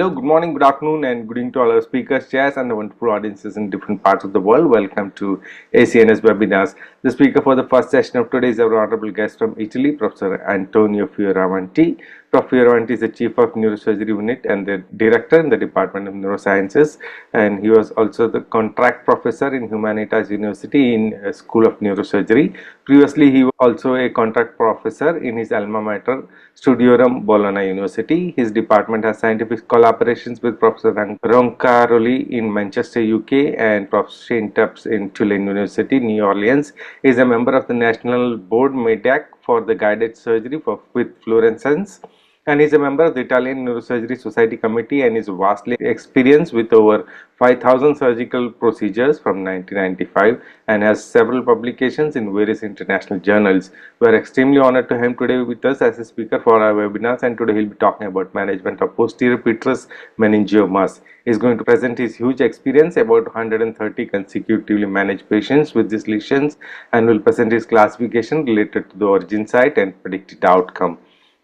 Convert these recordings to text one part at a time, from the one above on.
Hello, good morning, good afternoon, and good evening to all our speakers, chairs, and the wonderful audiences in different parts of the world. Welcome to ACNS webinars. The speaker for the first session of today is our honorable guest from Italy, Professor Antonio Fioravanti. Prof. Fioravanti is the Chief of Neurosurgery Unit and the Director in the Department of Neurosciences, and he was also the contract professor in Humanitas University in School of Neurosurgery. Previously, he was also a contract professor in his alma mater, Studiorum Bologna University. His department has scientific collaborations with Professor Roncaroli in Manchester, UK, and Professor Shane Tubbs in Tulane University, New Orleans. He is a member of the National Board MEDAC for the guided surgery with fluorescence, and is a member of the Italian Neurosurgery Society Committee and is vastly experienced with over 5,000 surgical procedures from 1995 and has several publications in various international journals. We are extremely honored to have him today with us as a speaker for our webinars, and today he'll be talking about management of posterior petrous meningiomas. He is going to present his huge experience about 130 consecutively managed patients with these lesions and will present his classification related to the origin site and predicted outcome.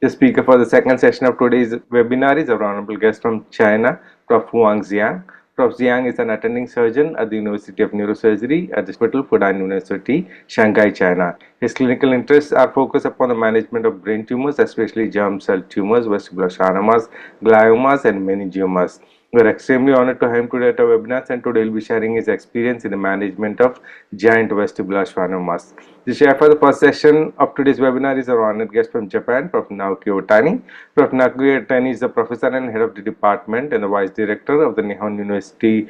The speaker for the second session of today's webinar is our honorable guest from China, Prof. Huang Xiang. Prof. Xiang is an attending surgeon at the University of Neurosurgery at the Hospital Fudan University, Shanghai, China. His clinical interests are focused upon the management of brain tumors, especially germ cell tumors, vestibular schwannomas, gliomas, and meningiomas. We are extremely honored to have him today at our webinars, and today he will be sharing his experience in the management of giant vestibular schwannomas. The chair for the first session of today's webinar is our honored guest from Japan, Prof. Naoki Otani. Prof. Naoki Otani is the professor and head of the department and the vice director of the Nihon University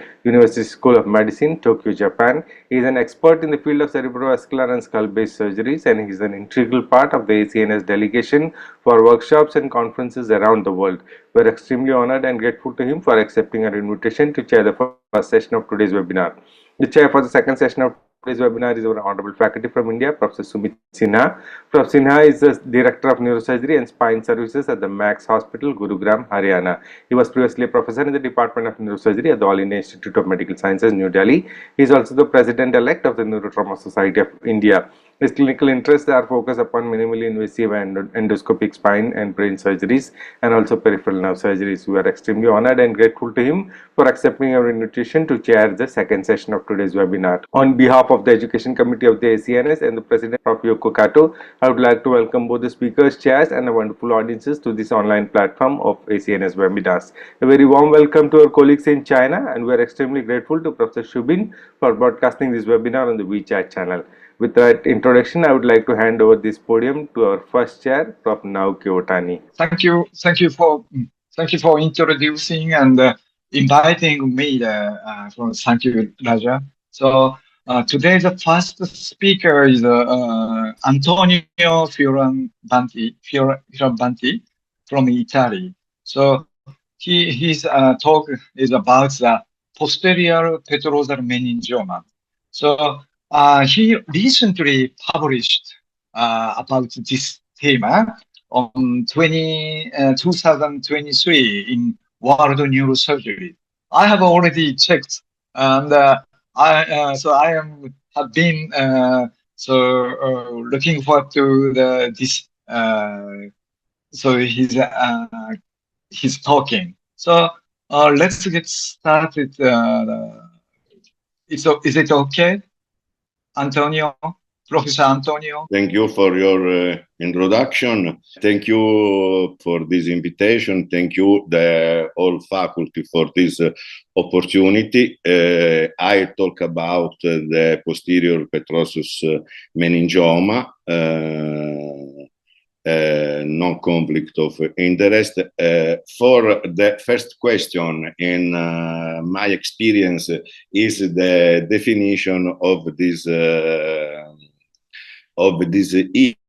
School of Medicine, Tokyo, Japan. He is an expert in the field of cerebrovascular and skull-based surgeries, and he is an integral part of the ACNS delegation for workshops and conferences around the world. We are extremely honored and grateful to him for accepting our invitation to chair the first session of today's webinar. The chair for the second session of today's webinar is our honorable faculty from India, Professor Sumit Sinha. Professor Sinha is the Director of Neurosurgery and Spine Services at the Max Hospital, Gurugram, Haryana. He was previously a professor in the Department of Neurosurgery at the All India Institute of Medical Sciences, New Delhi. He is also the President-elect of the Neurotrauma Society of India. His clinical interests are focused upon minimally invasive and endoscopic spine and brain surgeries and also peripheral nerve surgeries. We are extremely honored and grateful to him for accepting our invitation to chair the second session of today's webinar. On behalf of the Education Committee of the ACNS and the President of Yoko Kato, I would like to welcome both the speakers, chairs, and the wonderful audiences to this online platform of ACNS webinars. A very warm welcome to our colleagues in China, and we are extremely grateful to Professor Shubin for broadcasting this webinar on the WeChat channel. With that introduction, I would like to hand over this podium to our first chair, Prof. Naoki Otani. Thank you for introducing and inviting me. Thank you, Raja. So today the first speaker is Antonio Fioravanti from Italy. So his talk is about the posterior petrous meningiomas. So he recently published about this theme on 2023 in World Neurosurgery. I have already checked, and I have been looking forward to his talking. So let's get started. Is it okay, Antonio? Professor Antonio. Thank you for your introduction. Thank you for this invitation. Thank you, the whole faculty, for this opportunity. I talk about the posterior petrous meningioma, non-conflict of interest. For the first question, in my experience, is the definition of this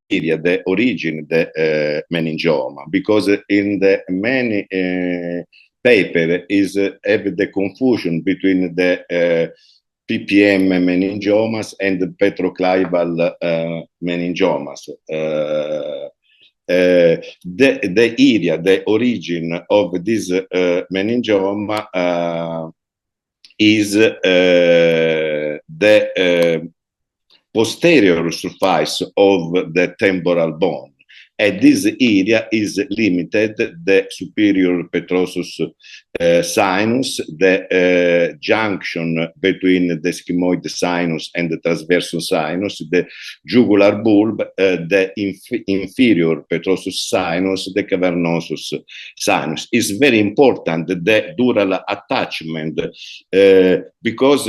area, the origin, the meningioma, because in the many paper is have the confusion between the PPM meningiomas and the petroclival meningiomas. The area, the origin of this meningioma is the posterior surface of the temporal bone. And this area is limited, the superior petrosus sinus, the junction between the sigmoid sinus and the transversus sinus, the jugular bulb, the inferior petrosus sinus, the cavernosus sinus. Is very important, the dural attachment, because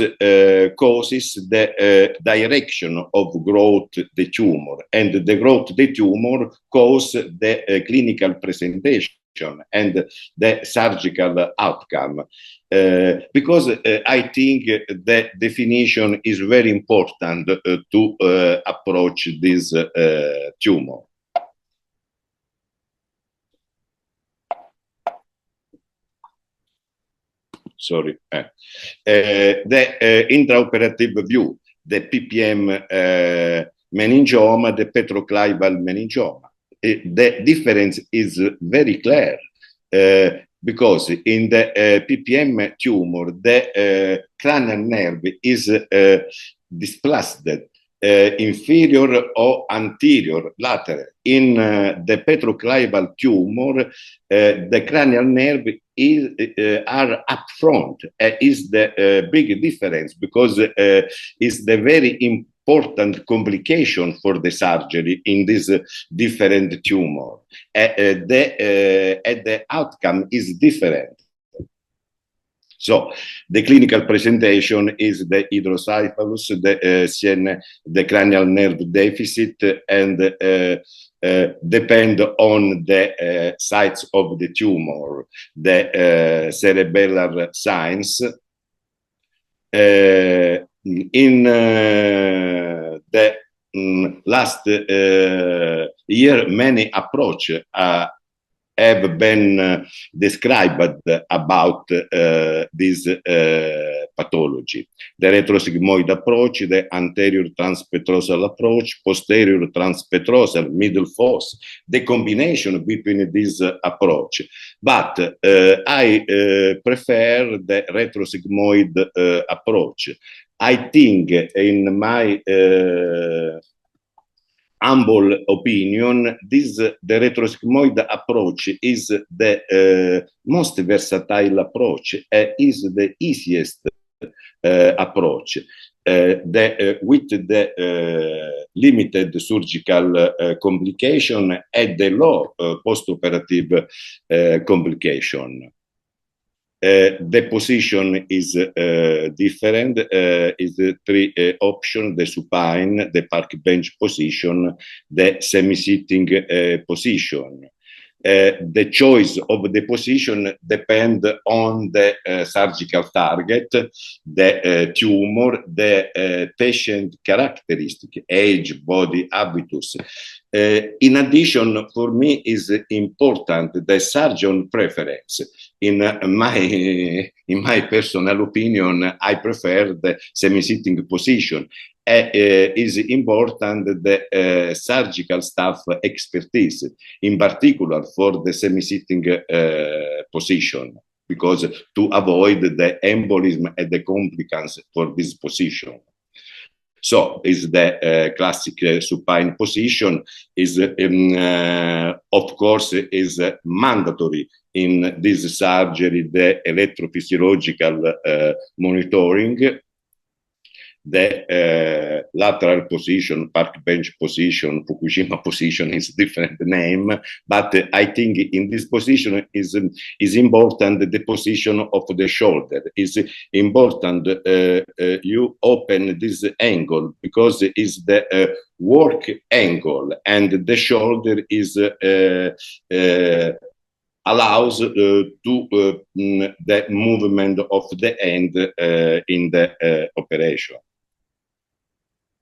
causes the direction of growth the tumor, and the growth the tumor cause the clinical presentation and the surgical outcome. Because I think the definition is very important to approach this tumor. Sorry. The intraoperative view, the PPM meningioma, the petroclival meningioma. The difference is very clear, because in the PPM tumor, the cranial nerve is displaced, inferior or anterior, lateral. In the petroclival tumor, the cranial nerve is are up front. Is the big difference, because is the very important complication for the surgery in this different tumor. The outcome is different. So the clinical presentation is the hydrocephalus, the cranial nerve deficit, and depend on the sites of the tumor, the cerebellar signs. In the last year, many approaches have been described about this pathology. The retrosigmoid approach, the anterior transpetrosal approach, posterior transpetrosal, middle fossa, the combination between this approach. But I prefer the retrosigmoid approach. I think, in my humble opinion, the retrosigmoid approach is the most versatile approach, is the easiest approach. With the limited surgical complication and the low postoperative complication. The position is different, is the three options: the supine, the park bench position, the semi-sitting position. The choice of the position depends on the surgical target, the tumor, the patient characteristic, age, body habitus. In addition, for me is important the surgeon preference. In my personal opinion, I prefer the semi-sitting position. Is important the surgical staff expertise, in particular for the semi-sitting position, because to avoid the embolism and the complications for this position. So is the classic supine position, is of course is mandatory in this surgery, the electrophysiological monitoring. The lateral position, park bench position, Fukushima position is different name, but I think in this position is important the position of the shoulder. Is important you open this angle, because it is the work angle, and the shoulder is allows to the movement of the hand in the operation.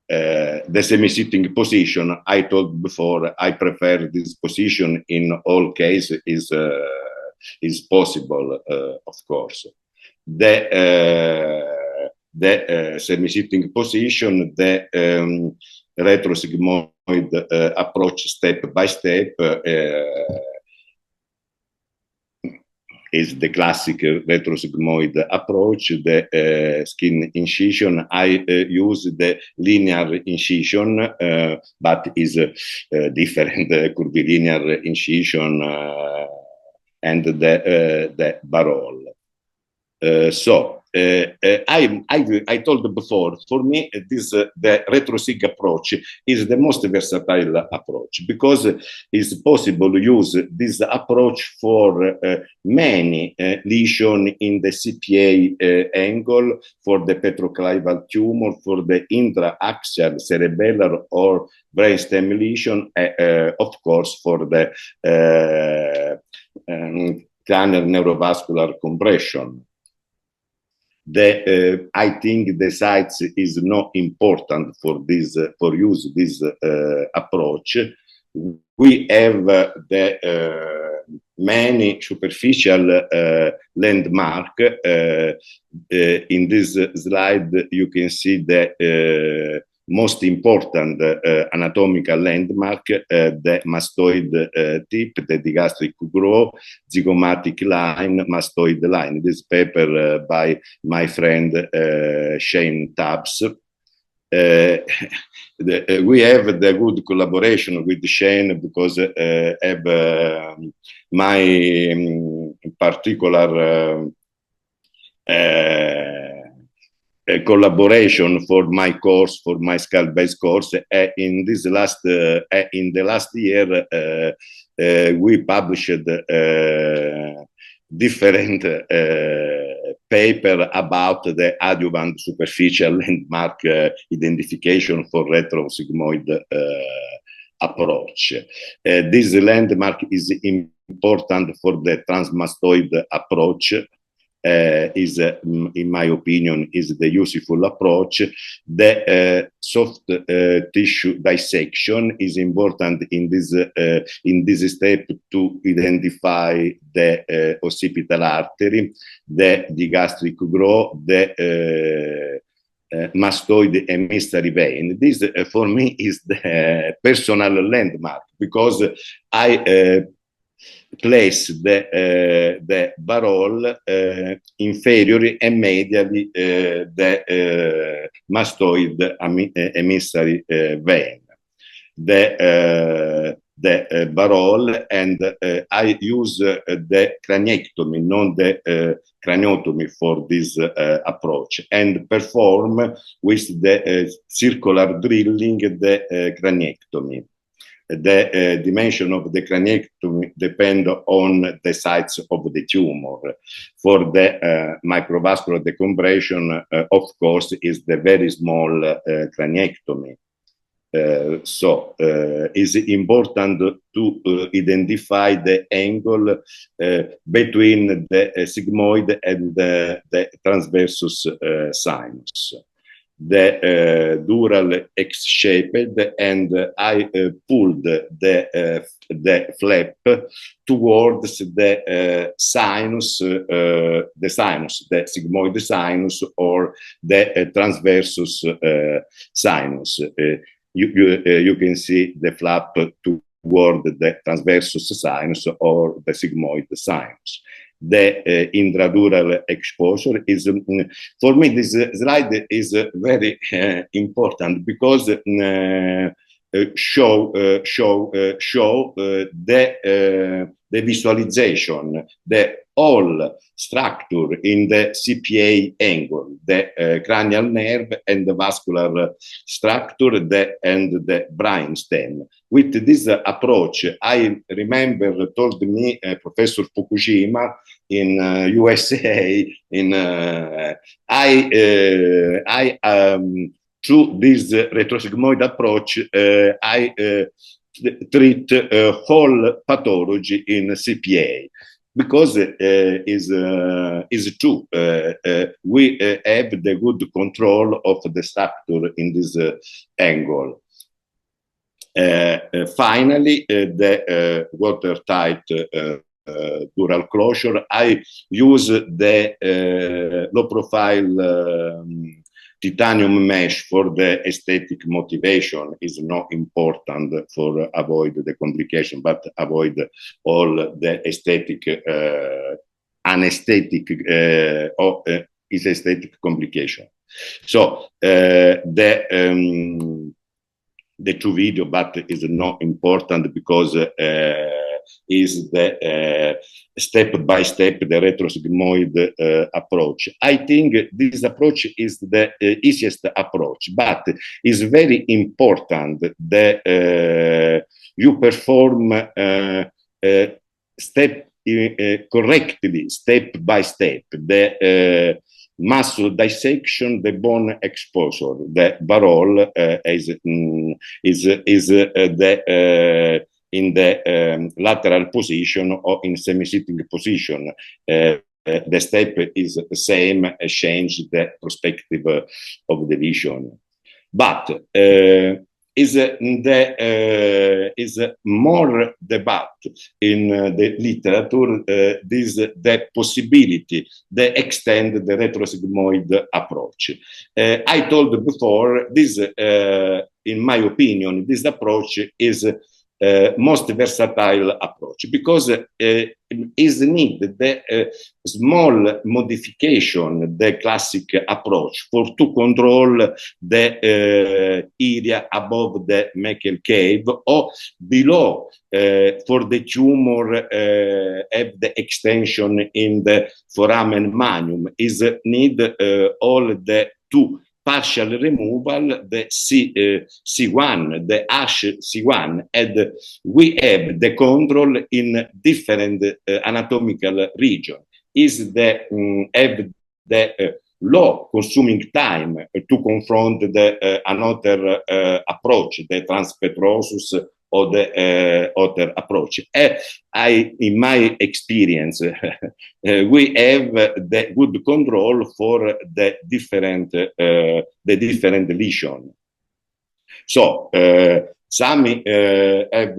The semi-sitting position, I told before, I prefer this position in all cases, is possible, of course. The semi-sitting position, the retrosigmoid approach step by step, is the classic retrosigmoid approach, the skin incision. I use the linear incision, but is different curvilinear incision and the barrel. I told before, for me, the retrosig approach is the most versatile approach because it's possible to use this approach for many lesions in the CPA angle, for the petroclival tumor, for the intraaxial cerebellar or brainstem lesion, of course, for the cranial neurovascular compression. I think the size is not important for this for use this approach. We have the many superficial landmark. In this slide, you can see the most important anatomical landmark, the mastoid tip, the digastric growth, zygomatic line, mastoid line. This paper by my friend Shane Tubbs. We have the good collaboration with Shane because have my particular collaboration for my course, for my skull-based course. In the last year, we published different paper about the adjuvant superficial landmark identification for retrosigmoid approach. This landmark is important for the transmastoid approach. Is, in my opinion, is the useful approach. The soft tissue dissection is important in this step to identify the occipital artery, the digastric growth, the mastoid emissary vein. This, for me, is the personal landmark because I place the barrel inferiorly and medially the mastoid emissary vein. The barrel, and I use the craniectomy, not the craniotomy for this approach, and perform with the circular drilling the craniectomy. The dimension of the craniectomy depend on the size of the tumor. For the microvascular decompression, of course, is the very small craniectomy. It's important to identify the angle between the sigmoid and the transversus sinus. The dural X-shaped, and I pulled the flap towards the sinus, the sigmoid sinus, or the transversus sinus. You can see the flap toward the transversus sinus or the sigmoid sinus. The intradural exposure is, for me, this slide is very important because show the visualization, the whole structure in the CPA angle, the cranial nerve and the vascular structure, and the brainstem. With this approach, I remember told me Professor Fukushima in USA, through this retrosigmoid approach, I treat whole pathology in CPA. Because is true, we have the good control of the structure in this angle. Finally, the watertight dural closure. I use the low profile titanium mesh for the aesthetic motivation. Is not important for avoid the complication, but avoid all the aesthetic anesthetic or is aesthetic complication. So the two video, but is not important because is the step by step the retrosigmoid approach. I think this approach is the easiest approach, but is very important that you perform step correctly, step by step, the muscle dissection, the bone exposure. The barrel is in the lateral position or in semi-sitting position. The step is the same, change the perspective of the vision. But is more debate in the literature this the possibility to extend the retrosigmoid approach. I told before this, in my opinion, this approach is most versatile approach because is needed the small modification, the classic approach for to control the area above the Meckel cave or below for the tumor have the extension in the foramen magnum is need all the two partial removal, the C1, the H1, and we have the control in different anatomical region. Is the have the low consuming time to confront the another approach, the transpetrosus or the other approach. In my experience, we have the good control for the different lesion. So some have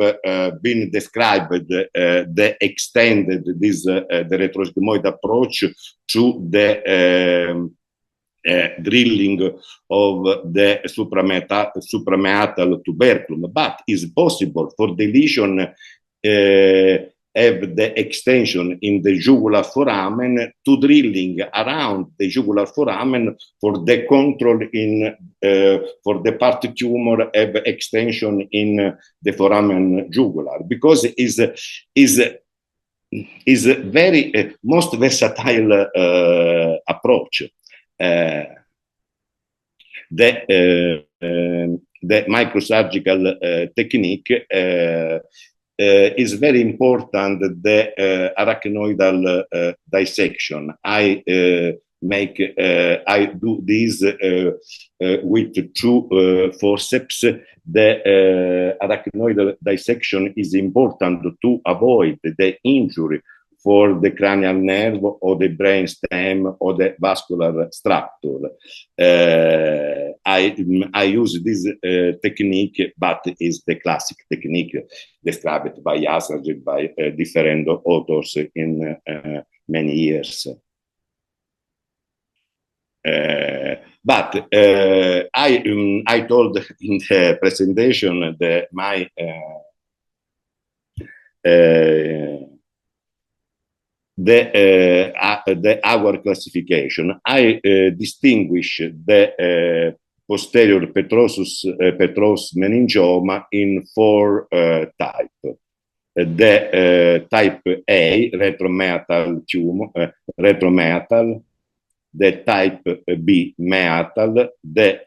been described the extended this the retrosigmoid approach to the drilling of the suprameatal tuberculum, but is possible for the lesion have the extension in the jugular foramen to drilling around the jugular foramen for the control in for the part tumor have extension in the foramen jugular because is very most versatile approach. The microsurgical technique is very important. The arachnoidal dissection. I do this with two forceps. The arachnoidal dissection is important to avoid the injury for the cranial nerve or the brain stem or the vascular structure. I use this technique, but is the classic technique described by Assanger, by different authors in many years. But I told in the presentation that my our classification. I distinguish the posterior Petrous meningioma in four types. The type A, retromeatal tumor, retromeatal, the type B, meatal, the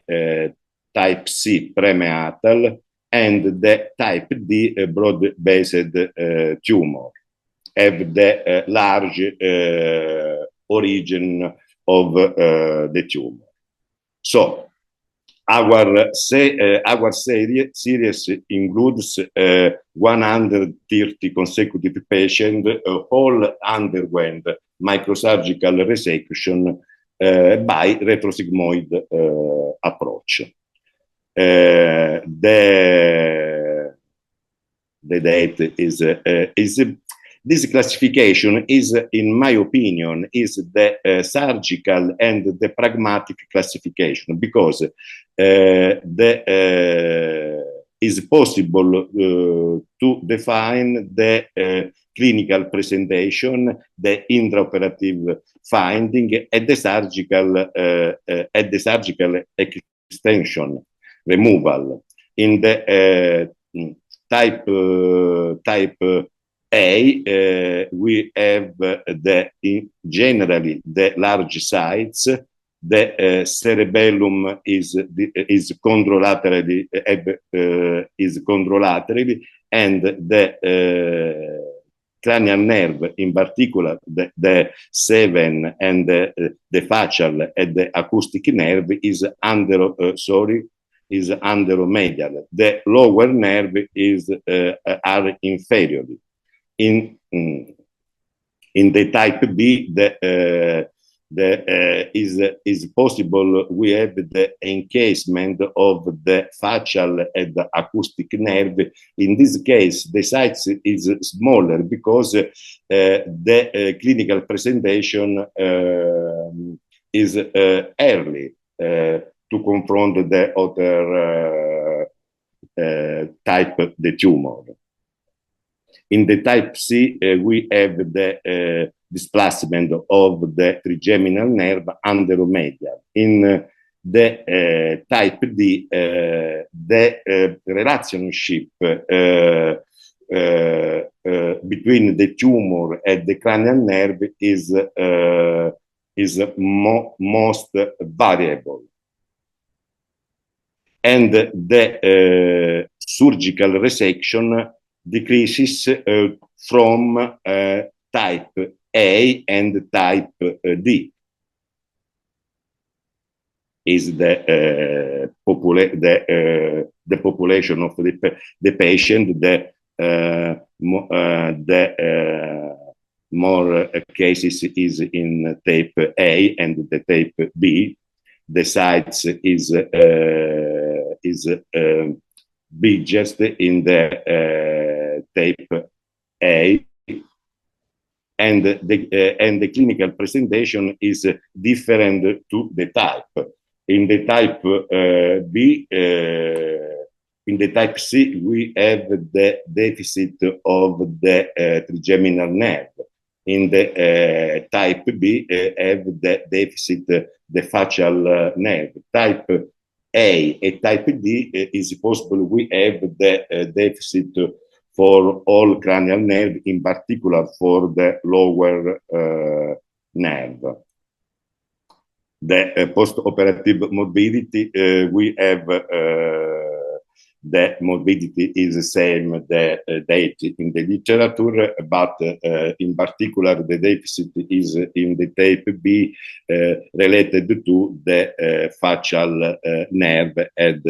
type C, premeatal, and the type D, broad-based tumor. Have the large origin of the tumor. So our series includes 130 consecutive patients, all underwent microsurgical resection by retrosigmoid approach. The date is this classification is, in my opinion, is the surgical and the pragmatic classification because the is possible to define the clinical presentation, the intraoperative finding, and the surgical extension removal. In the type A, we have generally the large sites. The cerebellum is contralaterally, and the cranial nerve, in particular the 7 and the facial and the acoustic nerve, is anteromedial. The lower nerve are inferior. In the type B, is possible we have the encasement of the facial and the acoustic nerve. In this case, the size is smaller because the clinical presentation is early to confront the other type of the tumor. In the type C, we have the displacement of the trigeminal nerve anteromedial. In the type D, the relationship between the tumor and the cranial nerve is most variable. And the surgical resection decreases from type A and type D. Is the population of the patient, the more cases is in type A and the type B. The size is biggest in the type A, and the clinical presentation is different to the type. In the type B, in the type C, we have the deficit of the trigeminal nerve. In the type B, have the deficit the facial nerve. Type A and type D is possible we have the deficit for all cranial nerve, in particular for the lower nerve. The post-operative morbidity, we have the morbidity is the same, the date in the literature, but in particular the deficit is in the type B related to the facial nerve and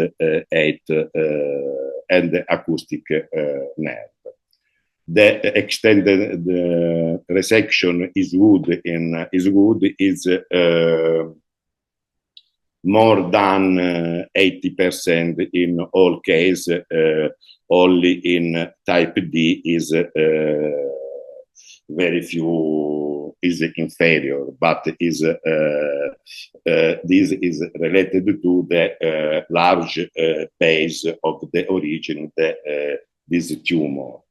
the acoustic nerve. The extended resection is good is more than 80% in all cases. Only in type D is very few is inferior, but is this is related to the large base of the origin of this tumor.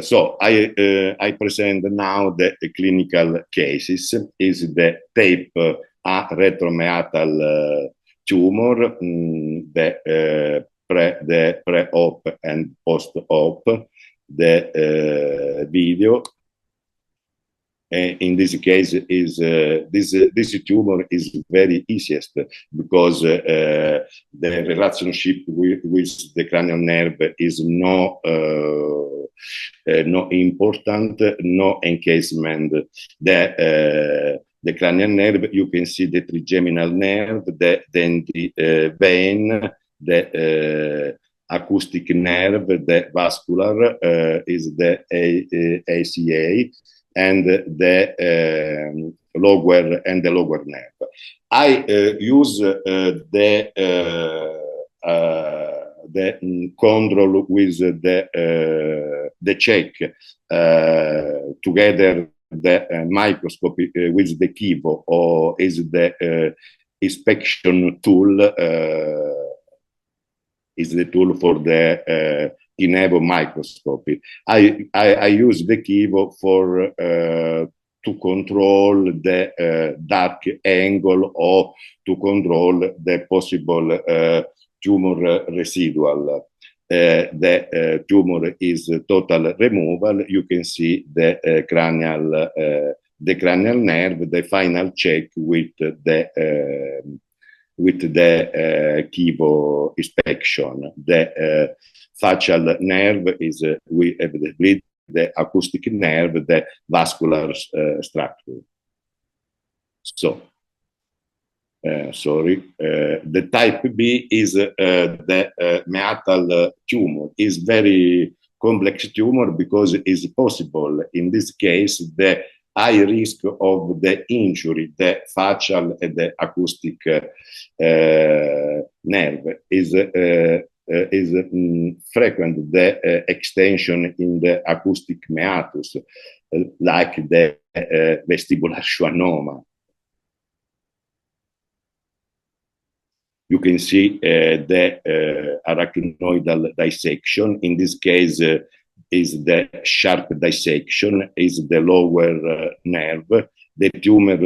So I present now the clinical cases. Is the type A retromeatal tumor, the pre-op and post-op, the video. In this case, is this tumor is very easiest because the relationship with the cranial nerve is no important, no encasement. The cranial nerve, you can see the trigeminal nerve, then the vein, the acoustic nerve, the vascular is the ACA, and the lower nerve. I use the control with the check together the microscope with the Kivo, or is the inspection tool is the tool for the Kinevo microscopy. I use the Kivo for to control the dark angle or to control the possible tumor residual. The tumor is total removal. You can see the cranial nerve, the final check with the Kivo inspection. The facial nerve is we have the acoustic nerve, the vascular structure. So, the type B is the meatal tumor. Is very complex tumor because it is possible in this case the high risk of the injury, the facial and the acoustic nerve is frequent the extension in the acoustic meatus, like the vestibular schwannoma. You can see the arachnoidal dissection. In this case, is the sharp dissection, is the lower nerve, the tumor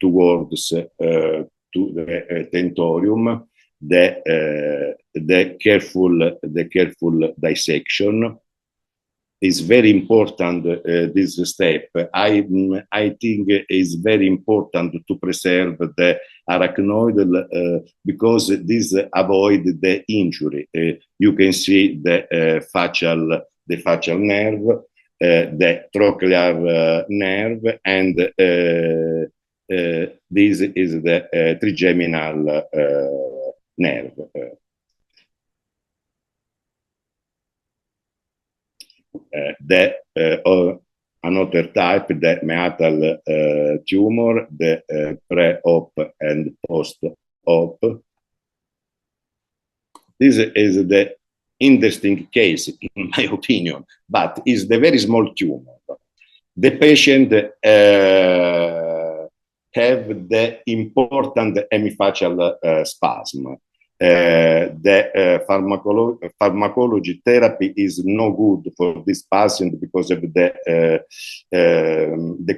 towards to the tentorium, the careful dissection is very important. This step, I think, is very important to preserve the arachnoidal because this avoid the injury. You can see the facial nerve, the trochlear nerve, and this is the trigeminal nerve. Another type, the meatal tumor, the pre-op and post-op. This is the interesting case, in my opinion, but is the very small tumor. The patient have the important hemifacial spasm. The pharmacology therapy is no good for this patient because of the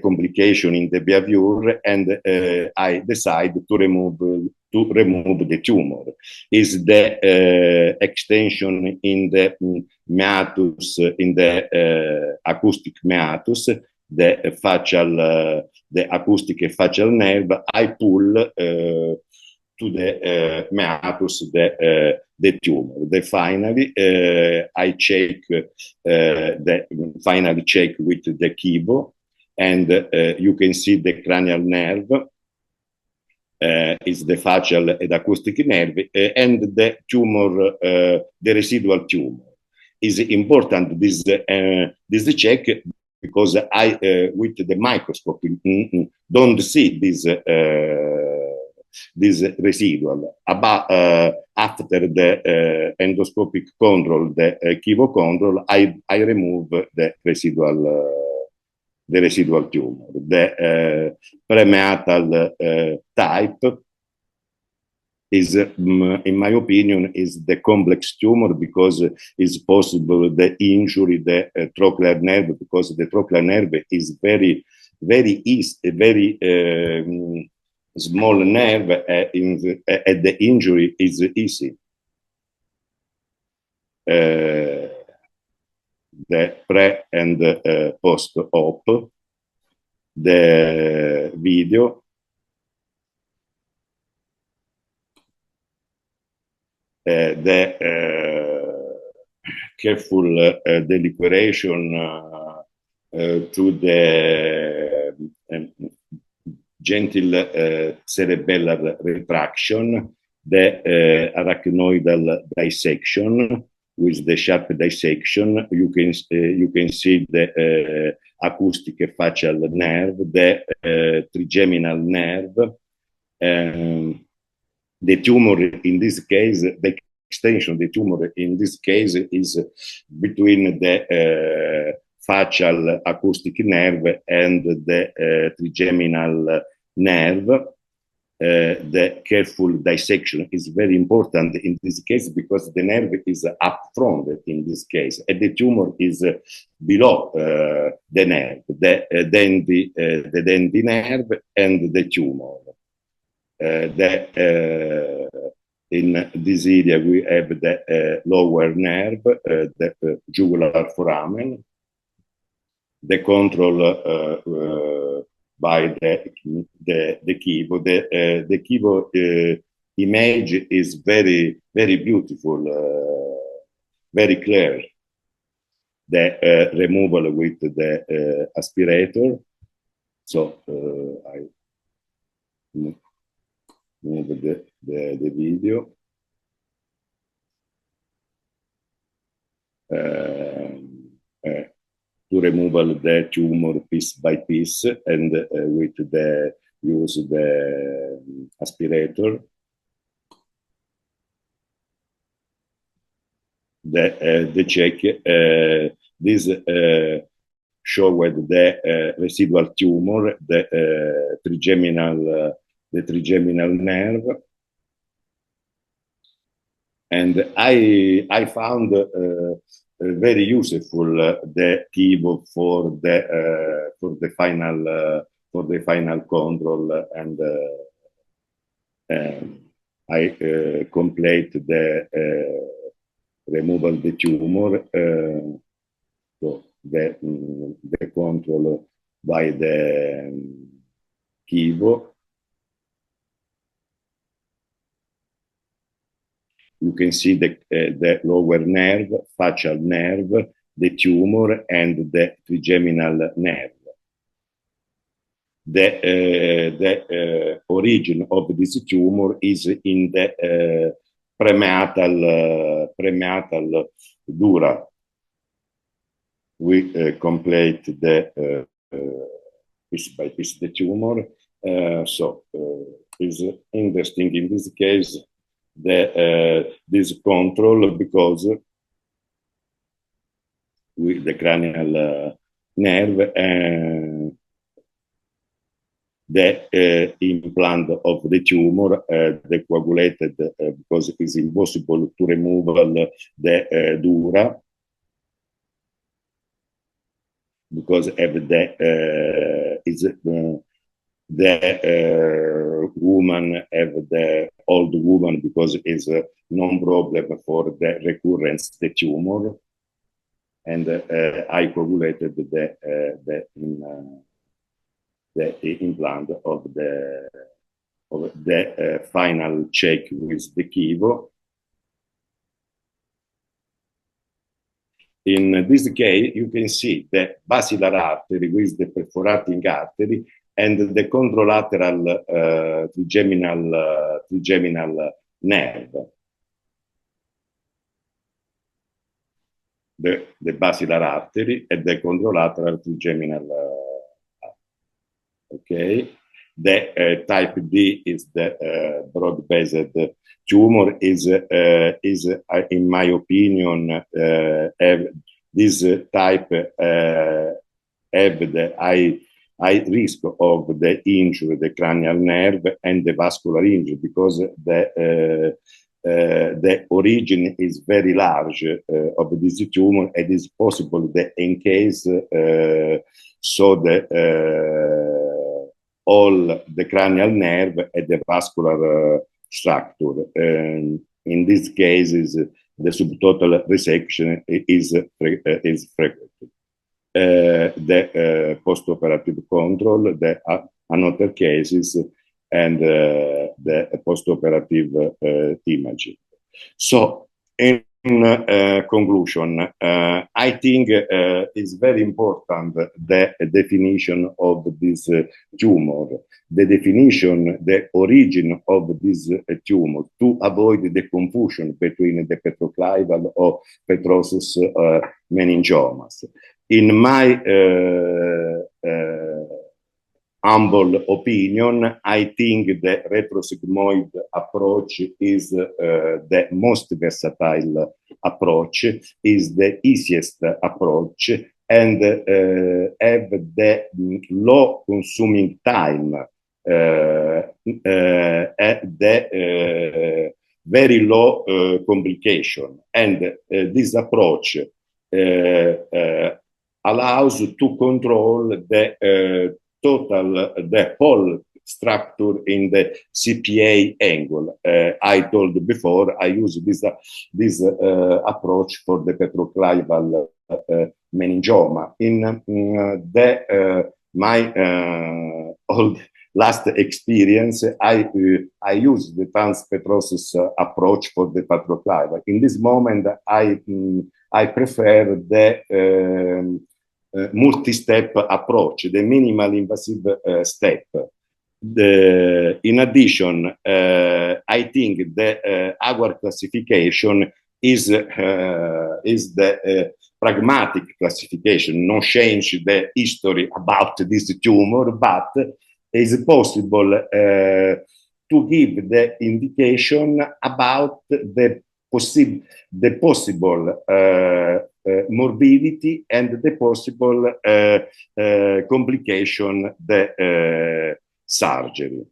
complication in the behavior, and I decide to remove the tumor. Is the extension in the meatus, in the acoustic meatus, the acoustic facial nerve. I pull to the meatus the tumor. Finally, I check finally check with the Kivo, and you can see the cranial nerve is the facial and acoustic nerve, and the tumor, the residual tumor. Is important this check because I with the microscope don't see this residual. About after the endoscopic control, the Kivo control, I remove the residual tumor. The premeatal type is, in my opinion, is the complex tumor because it's possible the injury the trochlear nerve, because the trochlear nerve is very small nerve, and the injury is easy. The pre and post-op, the video. The careful deliqueration to the gentle cerebellar retraction, the arachnoidal dissection with the sharp dissection. You can see the acoustic facial nerve, the trigeminal nerve. The tumor in this case, the extension of the tumor in this case is between the facial acoustic nerve and the trigeminal nerve. the careful dissection is very important in this case because the nerve is up front in this case, and the tumor is below the nerve, then the nerve and the tumor. In this area we have the lower nerve, the jugular foramen, the control by the Kivo. The Kivo image is very beautiful, very clear. The removal with the aspirator. So I move the video. To remove the tumor piece by piece, and with the use the aspirator. The check this show whether the residual tumor, the trigeminal nerve, and I found very useful the Kivo for the final control, and I complete the removal the tumor, so the control by the Kivo. You can see the lower nerve, facial nerve, the tumor, and the trigeminal nerve. The origin of this tumor is in the premeatal dura. We complete the piece by piece the tumor. So it's interesting in this case this control, because with the cranial nerve and the implant of the tumor, the coagulated, because it is impossible to remove the dura, because the woman have the old woman, because it's a non-problem for the recurrence the tumor, and I coagulated the implant of the final check with the Kivo. In this case, you can see the basilar artery with the perforating artery and the contralateral trigeminal nerve. The basilar artery and the contralateral trigeminal okay. The type D is the broad-based tumor. Is in my opinion, this type have the high risk of the injury, the cranial nerve, and the vascular injury, because the origin is very large of this tumor, and it is possible that in case so the all the cranial nerve and the vascular structure. In these cases, the subtotal resection is frequent. The postoperative control, the another cases, and the postoperative imaging. So, in conclusion, I think it's very important the definition of this tumor, the definition, the origin of this tumor, to avoid the confusion between the petroclival or petrosus meningiomas. In my humble opinion, I think the retrosigmoid approach is the most versatile approach, is the easiest approach, and have the low consuming time at the very low complication. And this approach allows to control the the whole structure in the CPA angle. I told before, I use this approach for the petroclival meningioma. In my old last experience, I use the transpetrosis approach for the petroclival. In this moment, I prefer the multi-step approach, the minimal invasive step. In addition, I think the our classification is the pragmatic classification, no change the history about this tumor, but is possible to give the indication about the possible morbidity and the possible complication the surgery.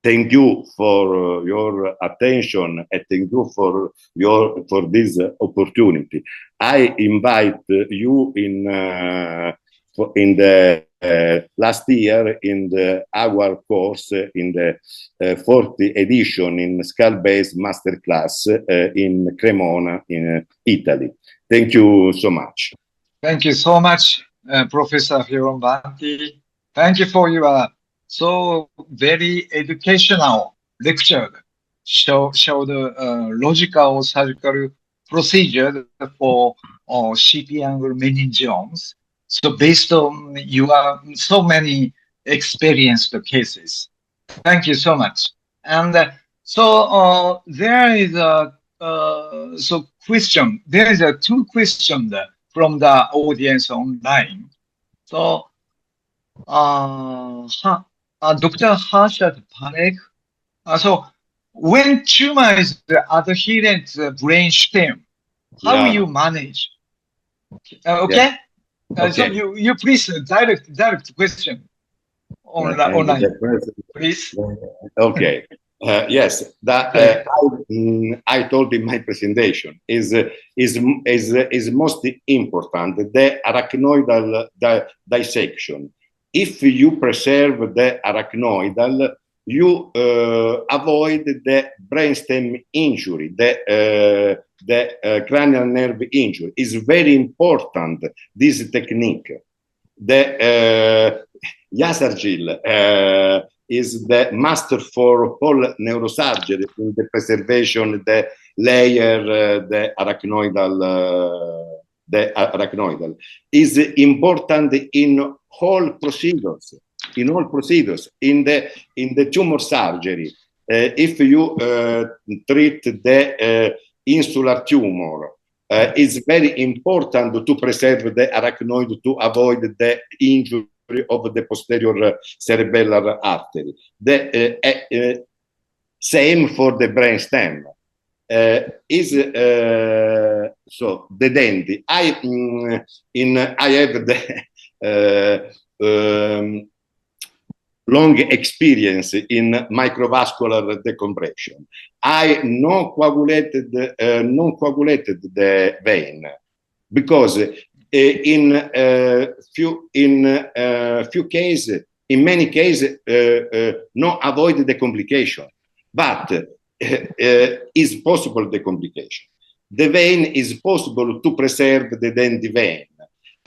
Thank you for your attention and thank you for this opportunity. I invite you in the last year in our course in the 40th edition in skull-based masterclass in Cremona in Italy. Thank you so much. Thank you so much, Professor Fioravanti. Thank you for your so very educational lecture. Show the logical surgical procedure for CP angle meningiomas. So based on your so many experienced cases. Thank you so much. And so there is a question. There is a two questions from the audience online. So Dr. Harshad Parekh. So when tumor is adherent to the brain stem, how you manage? Okay. Okay. So you please direct question online, please. Okay. Yes, that I told in my presentation is most important the arachnoidal dissection. If you preserve the arachnoidal, you avoid the brainstem injury, the cranial nerve injury. Is very important, this technique. The Yasargil is the master for all neurosurgery in the preservation, the layer, the arachnoidal is important in all procedures. In the tumor surgery, if you treat the insular tumor, it's very important to preserve the arachnoid to avoid the injury of the posterior cerebellar artery. The same for the brainstem. So the denti. I have the long experience in microvascular decompression. I non-coagulated the vein because in many cases, no avoid the complication, but is possible the complication. The vein is possible to preserve the denty vein,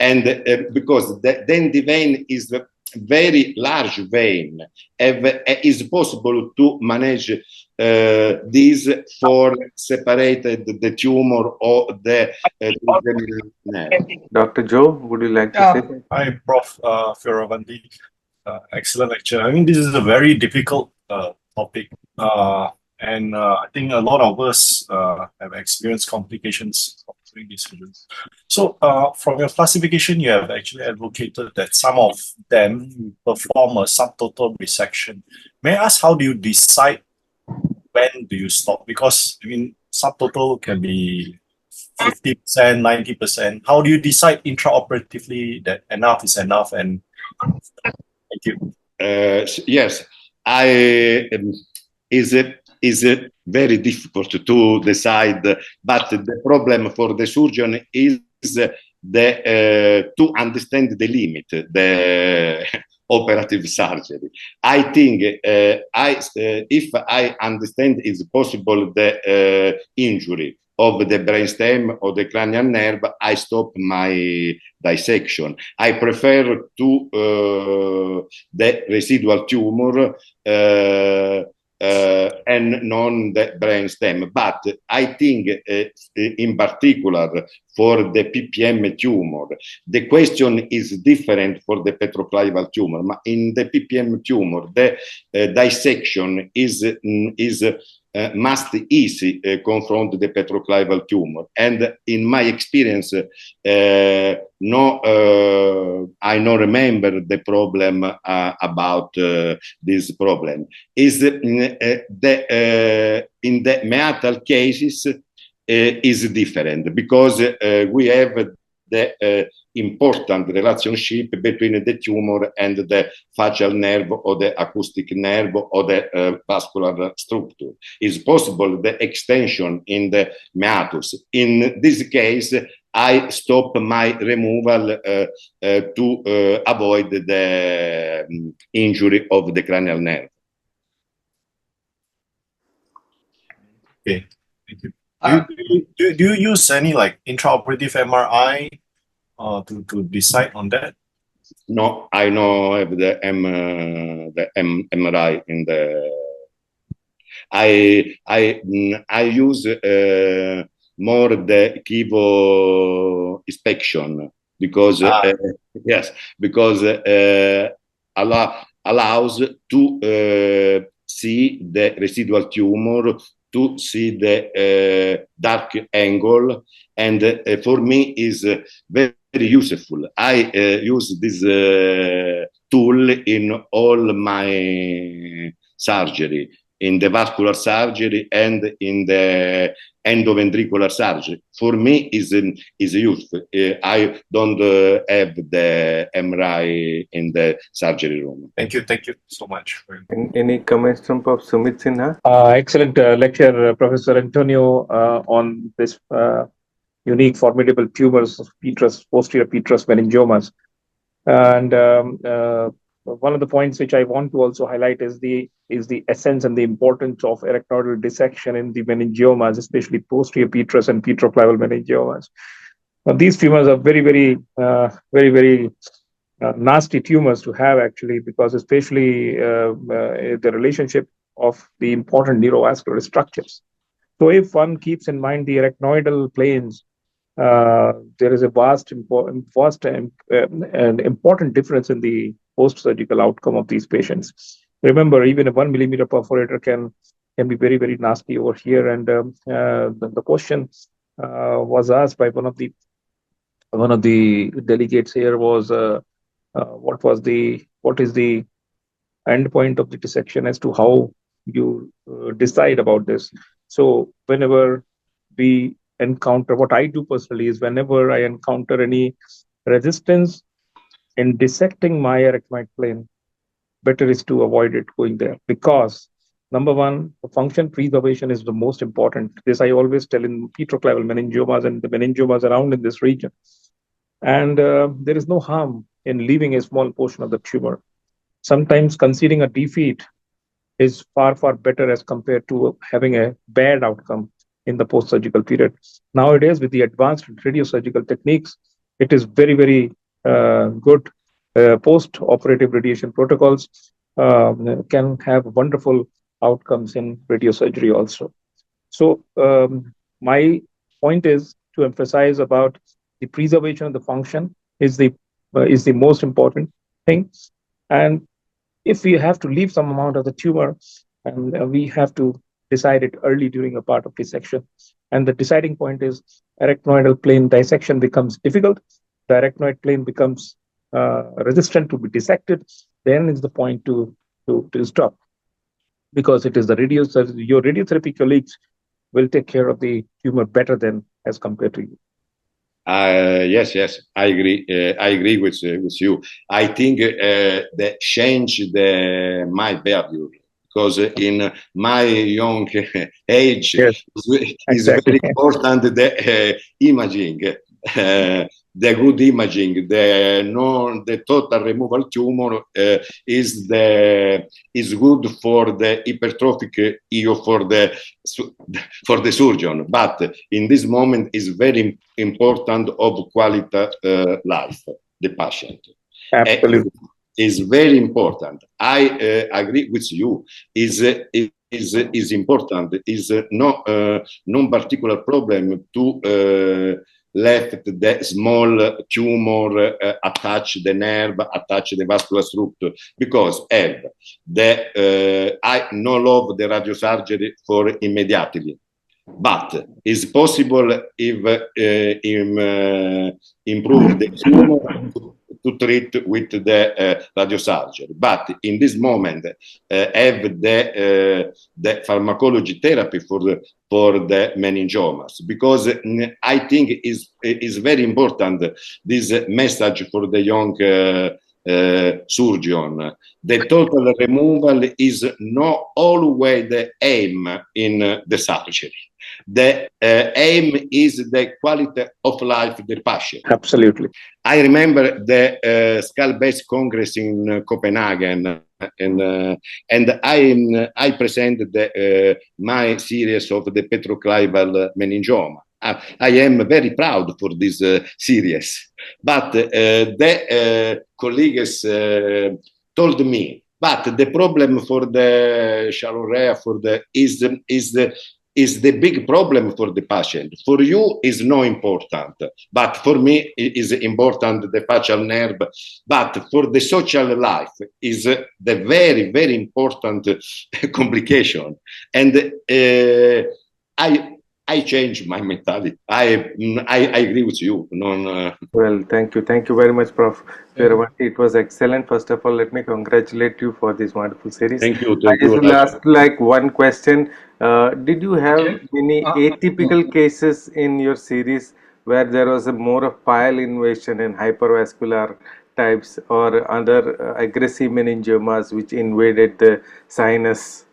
and because the denty vein is a very large vein, is possible to manage this for separated the tumor or the nerve. Dr. Joe, would you like to say that? Hi, Prof. Fioravanti. Excellent lecture. I mean, this is a very difficult topic. And I think a lot of us have experienced complications of doing these surgeries. So from your classification, you have actually advocated that some of them perform a subtotal resection. May I ask, how do you decide when do you stop? Because, I mean, subtotal can be 50%, 90%. How do you decide intraoperatively that enough is enough? And thank you. Yes, I is very difficult to decide, but the problem for the surgeon is the to understand the limit, the operative surgery. I think if I understand it's possible the injury of the brainstem or the cranial nerve, I stop my dissection. I prefer to the residual tumor and non the brainstem. But I think in particular for the PPM tumor, the question is different for the petroclival tumor. In the PPM tumor, the dissection is must easy confront the petroclival tumor. And in my experience, I don't remember the problem about this problem. Is in the meatal cases is different because we have the important relationship between the tumor and the facial nerve or the acoustic nerve or the vascular structure. It's possible the extension in the meatus. In this case, I stop my removal to avoid the injury of the cranial nerve. Okay, thank you. Do you use any like intraoperative MRI to decide on that? No, I know have the MRI in the. I use more the Kivo inspection because yes, because allows to see the residual tumor, to see the dark angle, and for me is very useful. I use this tool in all my surgery, in the vascular surgery and in the endoventricular surgery. For me is useful. I don't have the MRI in the surgery room. Thank you so much. Any comments from Prof. Sumit Sinha? Excellent lecture, Professor Antonio, on this unique, formidable tumors of posterior petrous meningiomas. And one of the points which I want to also highlight is the essence and the importance of arachnoidal dissection in the meningiomas, especially posterior petrous and petroclival meningiomas. Now, these tumors are very nasty tumors to have, actually, because especially the relationship of the important neurovascular structures. So if one keeps in mind the arachnoidal planes, there is a vast and important difference in the post-surgical outcome of these patients. Remember, even a 1 millimeter perforator can be very nasty over here. And the question was asked by one of the delegates here was, what is the end point of the dissection as to how you decide about this. So whenever we encounter, what I do personally is whenever I encounter any resistance in dissecting my arachnoid plane, better is to avoid it going there, because number one, the function preservation is the most important. This I always tell in petroclival meningiomas and the meningiomas around in this region. And there is no harm in leaving a small portion of the tumor. Sometimes conceding a defeat is far better as compared to having a bad outcome in the post-surgical period. Nowadays, with the advanced radiosurgical techniques, it is very good. Post-operative radiation protocols can have wonderful outcomes in radiosurgery also. So my point is to emphasize about the preservation of the function is the most important thing. And if we have to leave some amount of the tumor, and we have to decide it early during a part of dissection. And the deciding point is arachnoidal plane dissection becomes difficult. The arachnoid plane becomes resistant to be dissected. Then is the point to stop, because it is the your radiotherapy colleagues will take care of the tumor better than as compared to you. Yes, I agree. I agree with you. I think that change my behavior, because in my young age Yes, is exactly. very important the imaging, the good imaging, the total removal tumor is good for the hypertrophic for the surgeon, but in this moment is very important of quality life the patient. Absolutely. Is very important. I agree with you. Is important. Is no non particular problem to left the small tumor attach the nerve, attach the vascular structure, because have the I no love the radiosurgery for immediately, but it's possible if improve the tumor to treat with the radiosurgery. But in this moment, have the pharmacology therapy for the meningiomas, because I think is very important this message for the young surgeon. The total removal is not always the aim in the surgery. The aim is the quality of life of the patient. Absolutely. I remember the skull-based congress in Copenhagen, and I presented my series of the petroclival meningioma. I am very proud for this series, but the colleagues told me, but the problem for the Charolais is the big problem for the patient. For you is not important, but for me is important the facial nerve. But for the social life is the very, very important complication. And I changed my mentality. I agree with you. Well, thank you very much, Prof. Fioravanti. It was excellent. First of all, let me congratulate you for this wonderful series. Thank you. I just will ask like one question. Did you have many atypical cases in your series where there was a more of pile invasion and hypervascular types, or other aggressive meningiomas which invaded the sinus?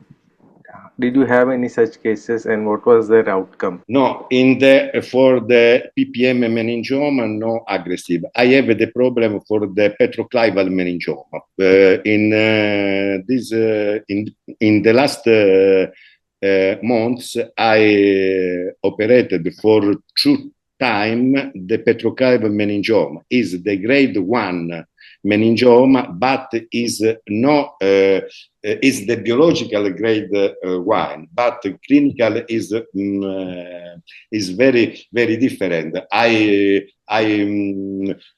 Did you have any such cases, and what was their outcome? No, for the PPM meningioma, no aggressive. I have the problem for the petroclival meningioma. In the last months, I operated for 2 times the petroclival meningioma. Is the grade 1 meningioma, but is not is the biological grade 1, but clinical is very, very different. I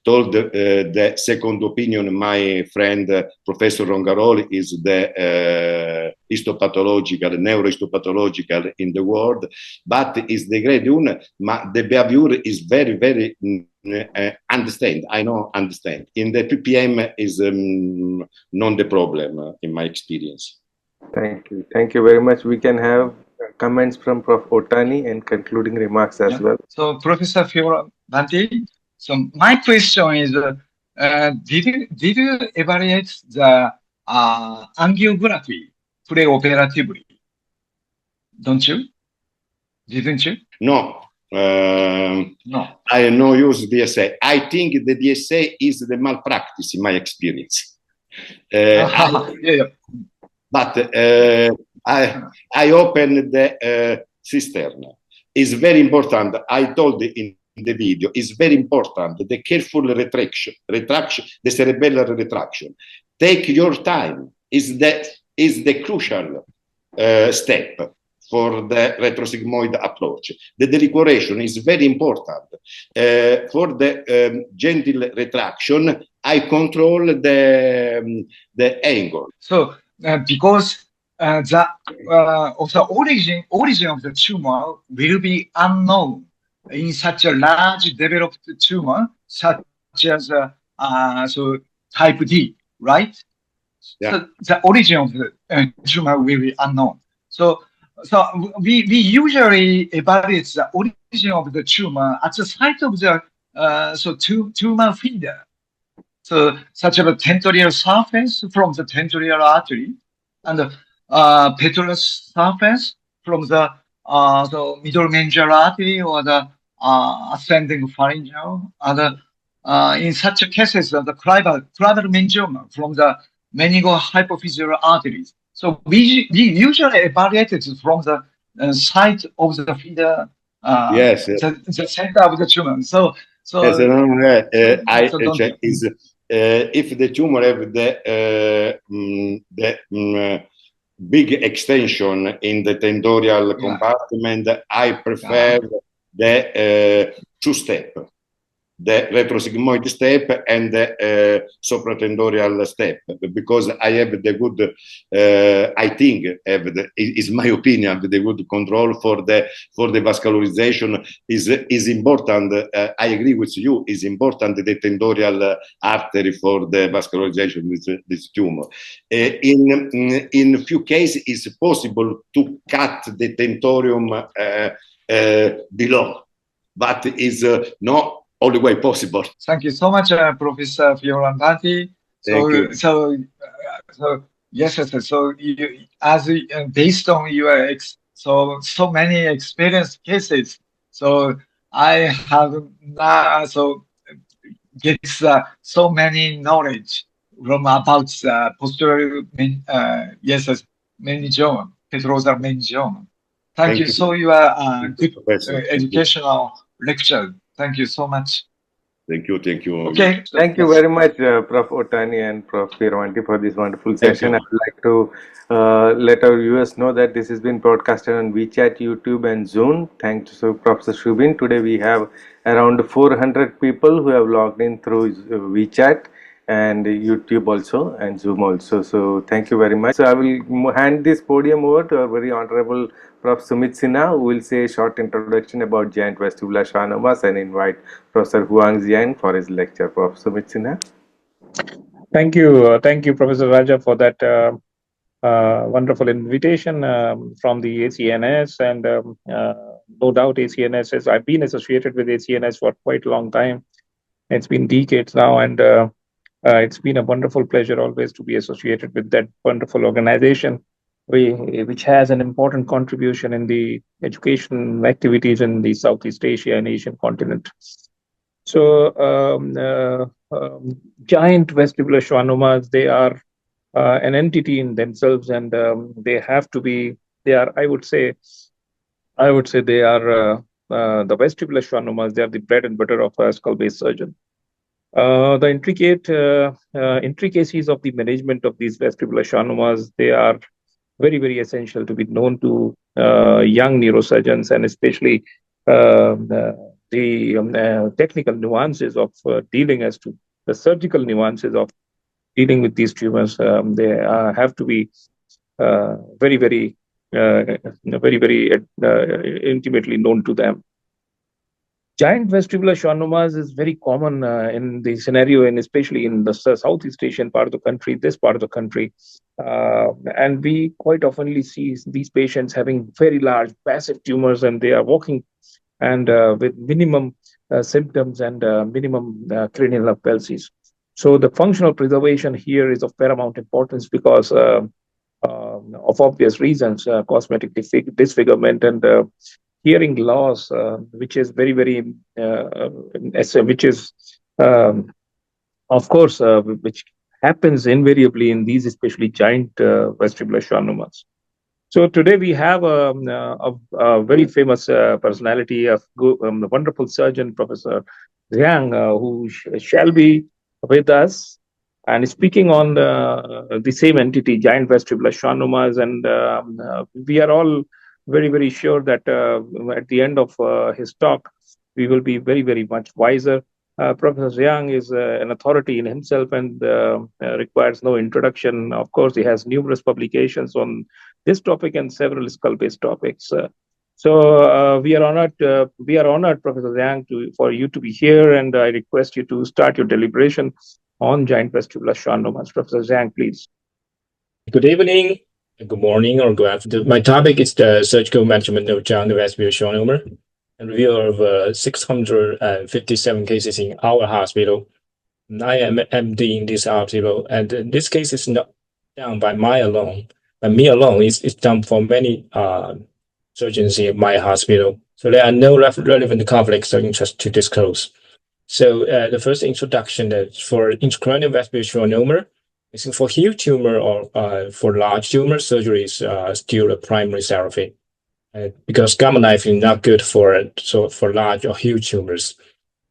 told the second opinion, my friend Professor Rongaroli is the histopathological, neurohistopathological in the world, but is the grade 1, but the behavior is very, very understand. I know understand. In the PPM is not the problem in my experience. Thank you very much. We can have comments from Prof. Otani and concluding remarks as well. So, Professor Fioravanti, so my question is, did you evaluate the angiography preoperatively? Don't you? Didn't you? No. No. I no use DSA. I think the DSA is the malpractice in my experience. But I opened the cistern. It's very important. I told in the video, it's very important, the careful retraction, the cerebellar retraction. Take your time. Is the crucial step for the retrosigmoid approach. The deliquoration is very important. For the gentle retraction, I control the angle. So, because the origin of the tumor will be unknown in such a large developed tumor, such as so type D, right? Yeah. So the origin of the tumor will be unknown. So we usually evaluate the origin of the tumor at the site of the tumor feeder. So such a tentorial surface from the tentorial artery and petrous surface from the middle meningeal artery or the ascending pharyngeal. And in such cases, the clival meningioma from the meningohypophyseal arteries. So we usually evaluate it from the site of the feeder, Yes. the center of the tumor. So Yes, I so don't check is if the tumor have the big extension in the tentorial compartment, I prefer the two-step, the retrosigmoid step and the supratentorial step, because I have the good, I think, is my opinion, the good control for the vascularization is important. I agree with you. Is important the tentorial artery for the vascularization of this tumor. In few cases, it's possible to cut the tentorium below, but is not all the way possible. Thank you so much, Professor Fioravanti. Thank you. So yes. So you, as based on your so many experience cases, so I have now gets so many knowledge from about posterior meningioma, petrosal meningioma. Thank you. So you are good educational lecture. Thank you so much. Thank you. Okay. Thank you very much, Prof. Otani and Prof. Fioravanti, for this wonderful session. I would like to let our viewers know that this has been broadcasted on WeChat, YouTube, and Zoom. Thanks to Professor Shubin. Today we have around 400 people who have logged in through WeChat and YouTube also and Zoom also. So thank you very much. So I will hand this podium over to our very honorable Prof. Sumit Sinha, who will say a short introduction about giant vestibular schwannomas and invite Professor Huang Jian for his lecture. Prof. Sumit Sinha. Thank you, Professor Raja, for that wonderful invitation from the ACNS. And no doubt ACNS I've been associated with ACNS for quite a long time. It's been decades now, and it's been a wonderful pleasure always to be associated with that wonderful organization, which has an important contribution in the education activities in the Southeast Asia and Asian continent. So giant vestibular schwannomas, they are an entity in themselves, and they are, I would say they are the vestibular schwannomas. They are the bread and butter of a skull-based surgeon. The intricacies of the management of these vestibular schwannomas, they are very, very essential to be known to young neurosurgeons, and especially the technical nuances of dealing as to the surgical nuances of dealing with these tumors. They have to be very, very intimately known to them. Giant vestibular schwannomas is very common in the scenario, and especially in the Southeast Asian part of the country, this part of the country. And we quite oftenly see these patients having very large, massive tumors, and they are walking and with minimum symptoms and minimum cranial palsies. So the functional preservation here is of paramount importance because of obvious reasons, cosmetic disfigurement and hearing loss, which is very, very, which is, of course, which happens invariably in these, especially giant vestibular schwannomas. So today we have a very famous personality, a wonderful surgeon, Professor Zhang, who shall be with us and speaking on the same entity, giant vestibular schwannomas. And we are all very, very sure that at the end of his talk, we will be very, very much wiser. Professor Zhang is an authority in himself and requires no introduction. Of course, he has numerous publications on this topic and several skull-based topics. So we are honored, Professor Zhang, for you to be here, and I request you to start your deliberation on giant vestibular schwannomas. Professor Zhang, please. Good evening, good morning, or good afternoon. My topic is the surgical management of giant vestibular schwannoma. and review of 657 cases in our hospital. And I am MD in this hospital, and this case is not done by me alone. It's done for many surgeons in my hospital. So there are no relevant conflicts of interest to disclose. So the first introduction for intracranial vestibular schwannoma is for huge tumor or for large tumor, surgery is still a primary therapy. Because gamma knife is not good for large or huge tumors.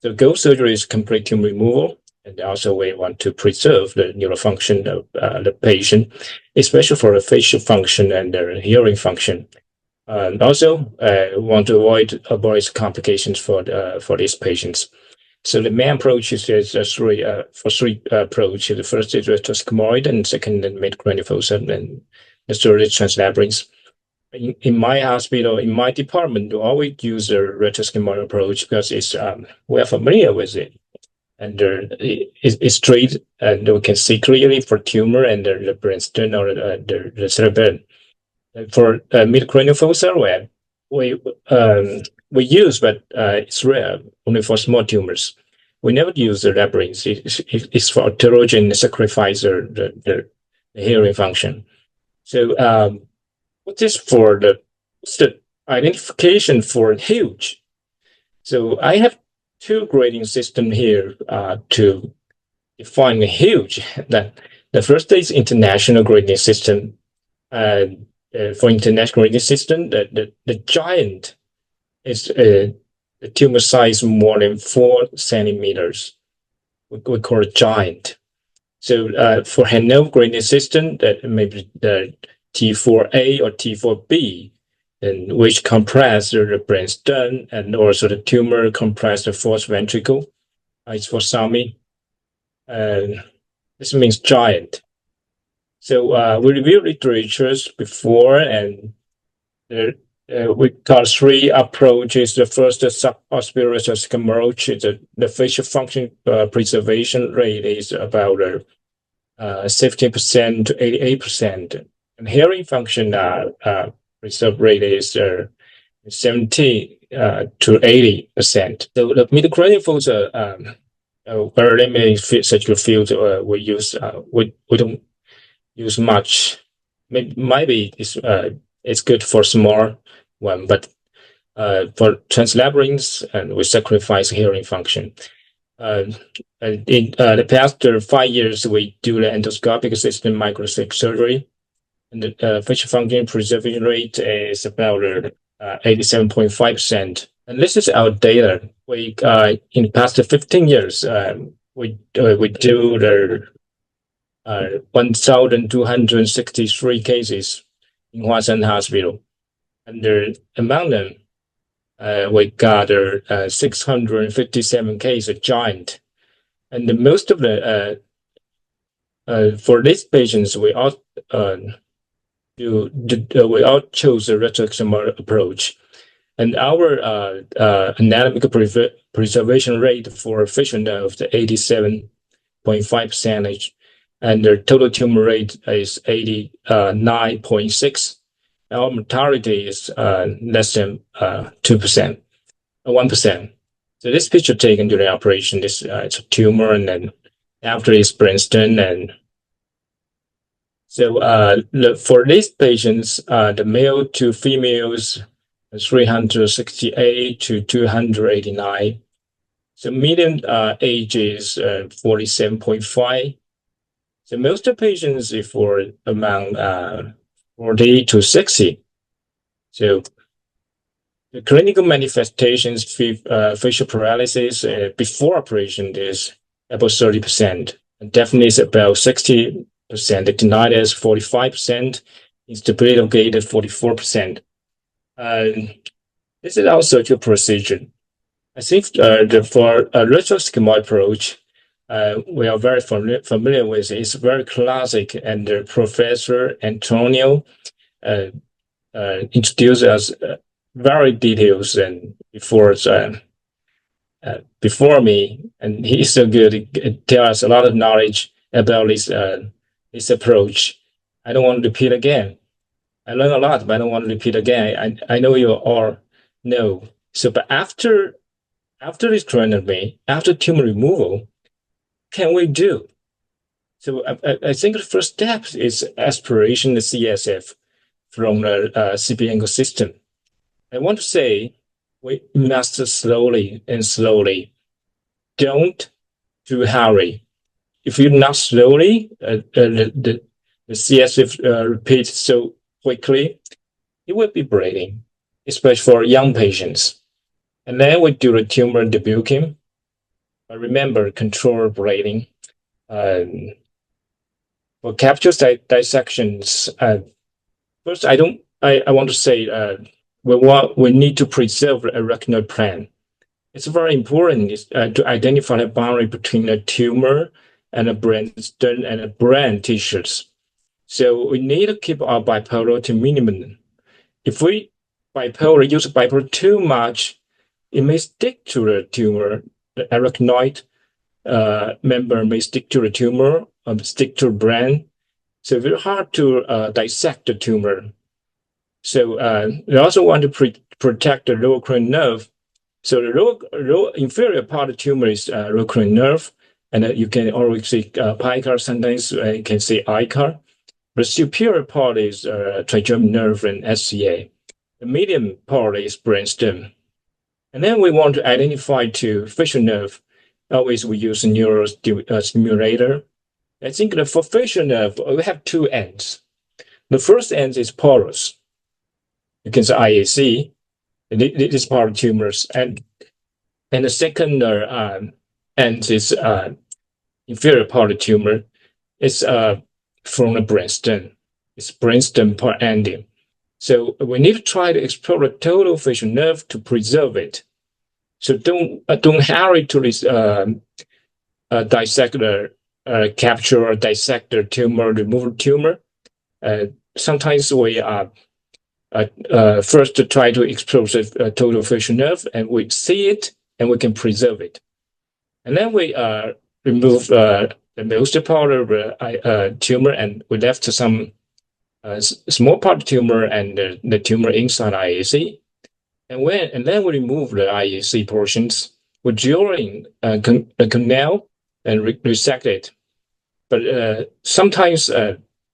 So goal surgery is complete tumor removal, and also we want to preserve the neural function of the patient, especially for the facial function and their hearing function. And also, want to avoid obvious complications for these patients. So the main approach is three approach. The first is retroscomoid, and second is mid-cranial fossa, and the third is translabyrinth. In my hospital, in my department, we always use the retroscomoid approach because we are familiar with it, and it's straight, and we can see clearly for tumor and the brainstem or the cerebellum. For mid-cranial fossa, we use, but it's rare, only for small tumors. We never use the labyrinth. It's for pterogen sacrifice the hearing function. So what's the identification for huge? So I have two grading system here to define a huge. The first is international grading system. For international grading system, the giant is a tumor size more than 4 centimeters. We call it giant. So for Hanov grading system, that maybe the T4A or T4B, and which compress the brainstem and also the tumor compress the fourth ventricle. It's for SAMI. This means giant. So we reviewed literatures before, and we got three approaches. The first, the subhospital approach, the facial function preservation rate is about 60% to 88%. And hearing function preserve rate is 70 to 80%. So the mid-cranial fossa very limited surgical field we use. We don't use much. Maybe it's good for small one, but for translabyrinth, and we sacrifice hearing function. And in the past 5 years, we do the endoscopic system microscopic surgery, and the facial function preservation rate is about 87.5%. And this is our data. We in the past 15 years, we do the 1,263 cases in Huashan Hospital, and among them, we got 657 cases giant, and most of the for these patients we all chose the retroscomoid approach, and our anatomical preservation rate for facial nerve is 87.5%, and the total tumor rate is 89.6%. Our mortality is less than 2%, 1%. So this picture taken during operation, it's a tumor, and then after it's brainstem. And so for these patients, the male to females, 368 to 289. So median age is 47.5. So most of the patients is for among 40 to 60. So the clinical manifestations, facial paralysis before operation is about 30%. And definitely is about 60%. The tinnitus 45%. Instability of gait is 44%. This is our surgical procedure. I think for a retroscomoid approach, we are very familiar with it. It's very classic, and Professor Antonio introduced us very details and before me, and he's so good. He tells us a lot of knowledge about this approach. I don't want to repeat again. I learned a lot, but I don't want to repeat again. I know you all know. So, but after this craniotomy, after tumor removal, can we do? So I think the first step is aspiration the CSF from the CP angle system. I want to say we must slowly and slowly. Don't do hurry. If you not slowly, the CSF repeats so quickly, it will be bleeding, especially for young patients. And then we do the tumor debugging. Remember, control bleeding. For capture dissections, first I want to say we need to preserve a retinal plan. It's very important to identify the boundary between the tumor and the brainstem and the brain tissues. So we need to keep our bipolar to minimum. If we use bipolar too much, it may stick to the tumor. The arachnoid member may stick to the tumor, stick to the brain. So it's very hard to dissect the tumor. So we also want to protect the lower cranial nerve. So the lower inferior part of the tumor is lower cranial nerve, and you can always see picar. Sometimes you can see icar. The superior part is trigeminal nerve and SCA. The medium part is brainstem. And then we want to identify to facial nerve. Always we use a neural stimulator. I think that for facial nerve, we have two ends. The first end is porous. You can say IAC. This part of tumors. And the second end is inferior part of tumor. It's from the brainstem. It's brainstem part ending. So we need to try to explore the total facial nerve to preserve it. So don't hurry to this dissect the capture or dissect the tumor, remove the tumor. Sometimes we first to try to explore the total facial nerve, and we see it and we can preserve it. And then we remove the most part of the tumor, and we left some small part of tumor and the tumor inside IAC. And then we remove the IAC portions. We drilling the canal and resect it. But sometimes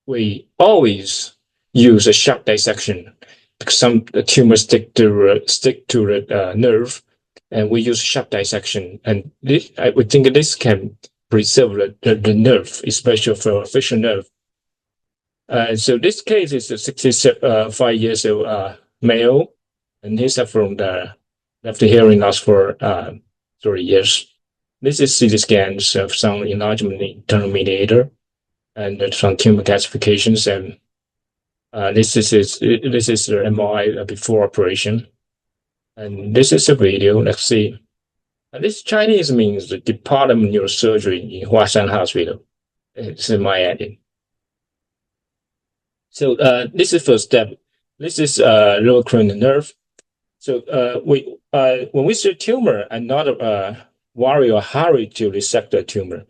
we always use a sharp dissection because some tumors stick to the nerve, and we use sharp dissection. And I would think this can preserve the nerve, especially for facial nerve. So this case is a 65 years old male, and he's from the left hearing loss for 3 years. This is CT scans of some enlargement in internal mediator and some tumor calcifications. And this is the MRI before operation. And this is a video. Let's see. And this Chinese means the Department of Neurosurgery in Huashan Hospital. It's in my ending. So this is first step. This is lower cranial nerve. So when we see a tumor, I'm not worry or hurry to resect the tumor.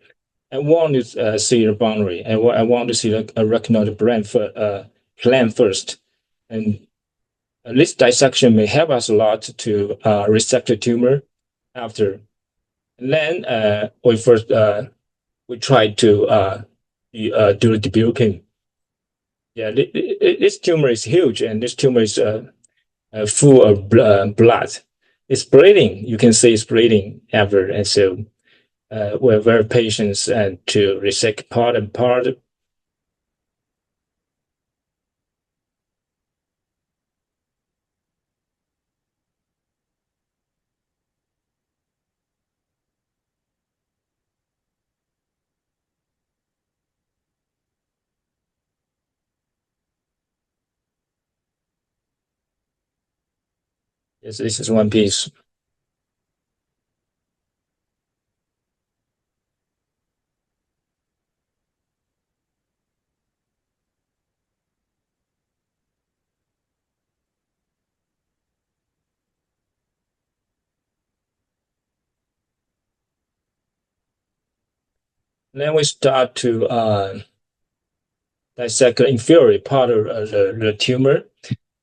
I want to see the boundary. I want to see a arachnoid plan first. And this dissection may help us a lot to resect the tumor after. And then we try to do the debugging. Yeah, this tumor is huge, and this tumor is full of blood. It's bleeding. You can see it's bleeding ever, and so we're very patient to resect part and part. Yes, this is one piece. Then we start to dissect the inferior part of the tumor.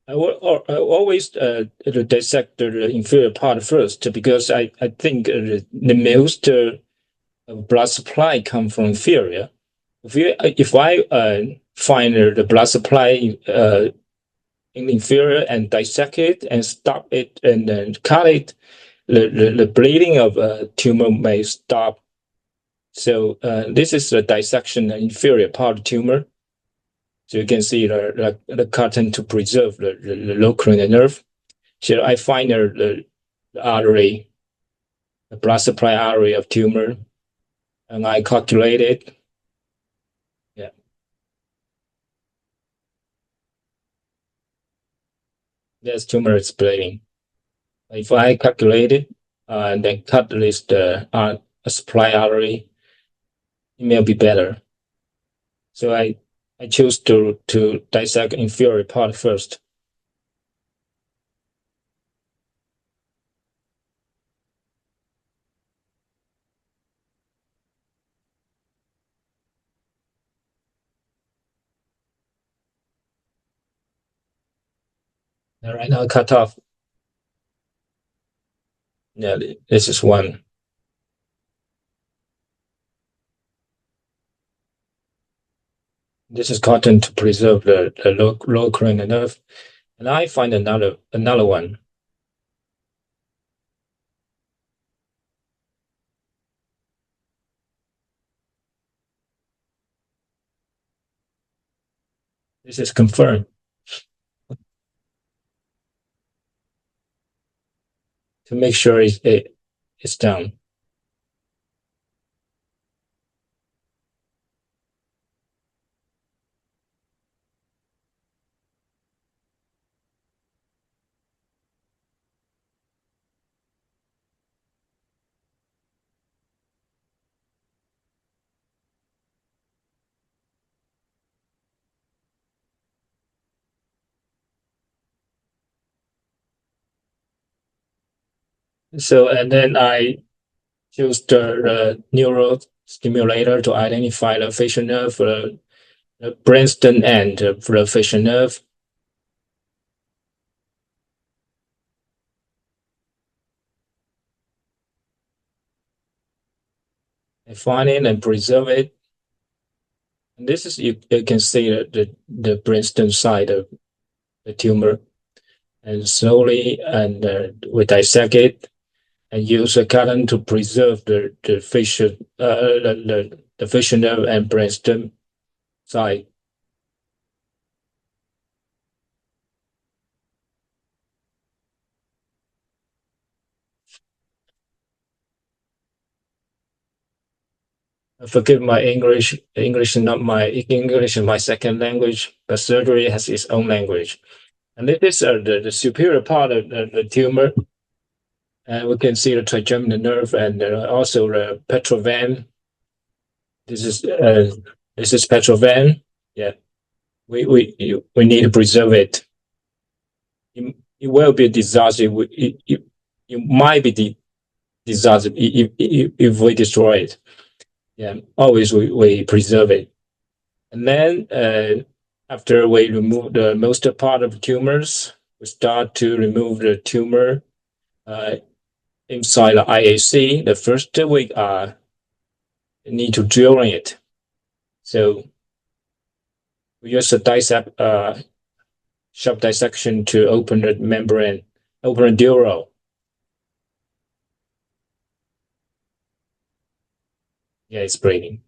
I always dissect the inferior part first because I think the most blood supply come from inferior. If I find the blood supply in inferior and dissect it and stop it and then cut it, the bleeding of tumor may stop. So this is the dissection inferior part tumor. So you can see the cutting to preserve the low cranial nerve. So I find the artery, the blood supply artery of tumor, and I calculate it. Yeah. There's tumor is bleeding. If I calculate it and then cut this supply artery, it may be better. So I choose to dissect inferior part first. And right now, cut off. Yeah, this is one. This is cotton to preserve the low cranial nerve. And I find another one. This is confirmed. To make sure it's done. So, and then I choose the neural stimulator to identify the facial nerve, the brainstem end for the facial nerve. I find it and preserve it. And this is, you can see the brainstem side of the tumor. And slowly, and we dissect it and use a cotton to preserve the facial the facial nerve and brainstem side. Forgive my English. English is my second language, but surgery has its own language. And this is the superior part of the tumor. And we can see the trigeminal nerve and also the petrous vein. This is petrous vein. Yeah, we need to preserve it. It will be a disaster. It might be disaster if we destroy it. Yeah, always we preserve it. And then after we remove the most part of the tumors, we start to remove the tumor inside the IAC. The first week need to drill it. So we use a sharp dissection to open the membrane, open the dural. Yeah, it's bleeding.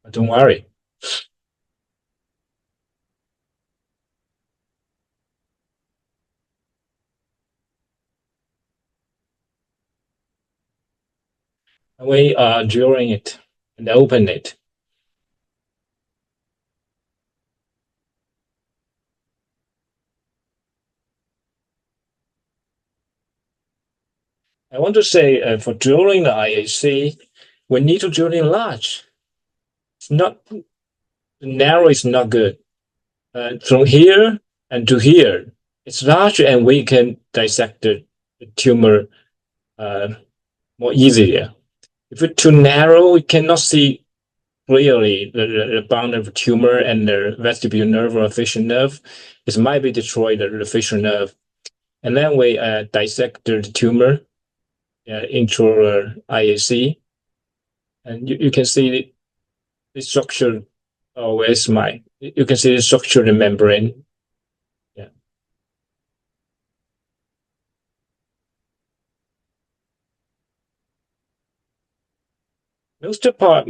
But don't worry. And we are drilling it and open it. I want to say for drilling the IAC, we need to drill it large. It's not narrow. Is not good. From here and to here, it's large, and we can dissect the tumor more easier. If it's too narrow, we cannot see clearly the bound of tumor and the vestibular nerve or facial nerve is might be destroyed the facial nerve. And then we dissect the tumor into IAC, and you can see the structure. Oh, where's my? You can see the structure of the membrane. Yeah. Most of the part,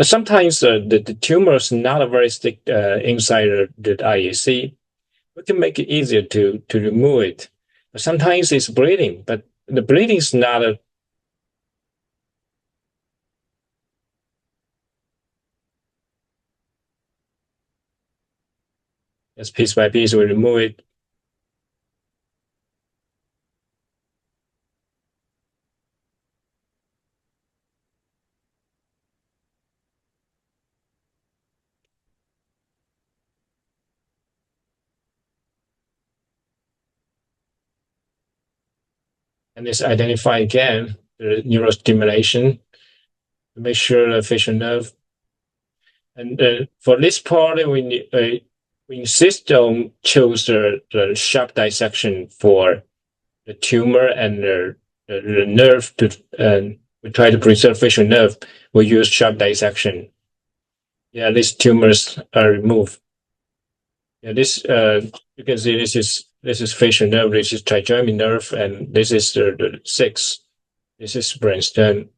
sometimes the tumor is not a very thick inside the IAC. We can make it easier to remove it. But sometimes it's bleeding, but the bleeding is not a as piece by piece we remove it. And this identify again the neurostimulation to make sure the facial nerve. And for this part, we insist on choose the sharp dissection for the tumor and the nerve to we try to preserve facial nerve. We use sharp dissection. Yeah, these tumors are removed. Yeah, this you can see this is facial nerve, this is trigeminal nerve, and this is the 6. This is brainstem.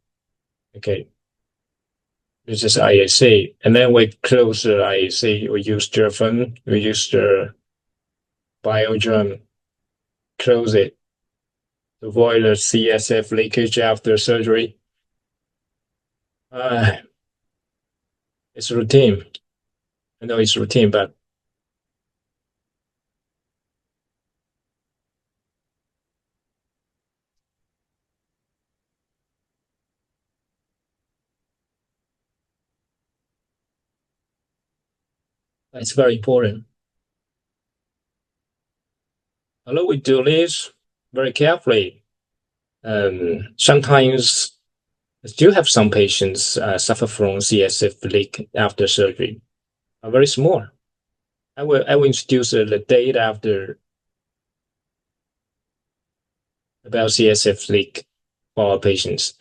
Okay. This is IAC. And then we close the IAC. We use Jerfin. We use the biogerm. Close it to avoid the CSF leakage after surgery. It's routine. I know it's routine, but it's very important. Although we do this very carefully, sometimes I still have some patients suffer from CSF leak after surgery. Are very small. I will introduce the data after about CSF leak for our patients.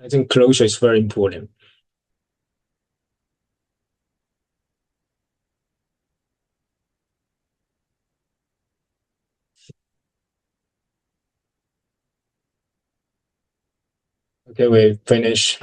I think closure is very important. Okay, we finish.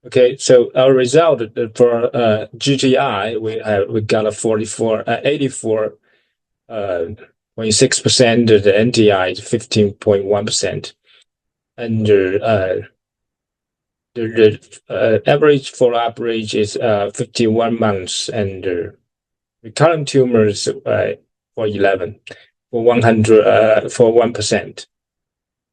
Okay, so our result for GTI, we got a 84.6%. The NTI is 15.1%, and the average follow-up age is 51 months, and recurrent tumors for 11 for 100 for 1%.